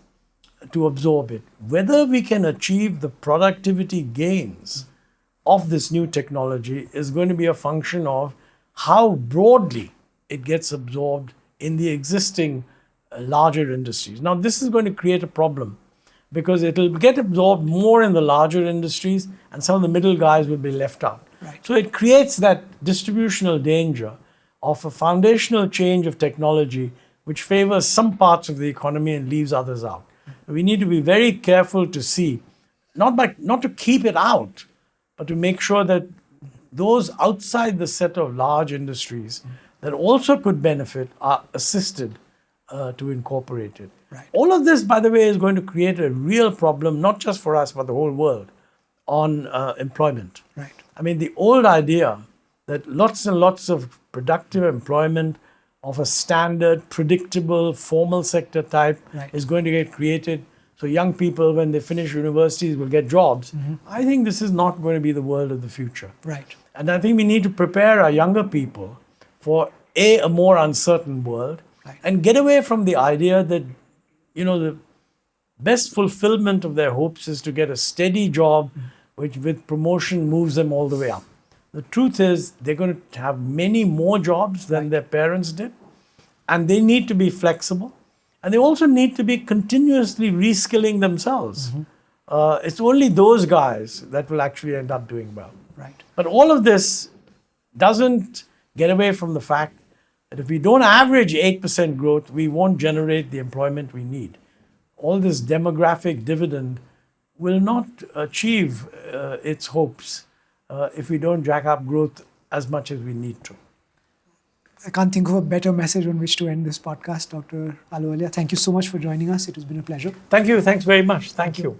[SPEAKER 1] to absorb it. Whether we can achieve the productivity gains of this new technology is going to be a function of how broadly it gets absorbed in the existing larger industries. Now, this is going to create a problem because it will get absorbed more in the larger industries and some of the middle guys will be left out. So it creates that distributional danger of a foundational change of technology which favors some parts of the economy and leaves others out. We need to be very careful to see, not to keep it out, but to make sure that those outside the set of large industries that also could benefit are assisted to incorporate it. All of this, by the way, is going to create a real problem, not just for us, but the whole world, on employment. I mean, the old idea that lots and lots of productive employment of a standard, predictable, formal sector type is going to get created. So young people, when they finish universities, will get jobs. I think this is not going to be the world of the future. And I think we need to prepare our younger people for a more uncertain world and get away from the idea that, you know, the best fulfillment of their hopes is to get a steady job which with promotion moves them all the way up. The truth is they're going to have many more jobs than their parents did, and they need to be flexible, and they also need to be continuously reskilling themselves. It's only those guys that will actually end up doing well. But all of this doesn't get away from the fact that if we don't average 8% growth, we won't generate the employment we need. All this demographic dividend will not achieve its hopes if we don't jack up growth as much as we need to.
[SPEAKER 2] I can't think of a better message on which to end this podcast, Dr. Ahluwalia. Thank you so much for joining us. It has been a pleasure.
[SPEAKER 1] Thank you. Thanks very much. Thank you.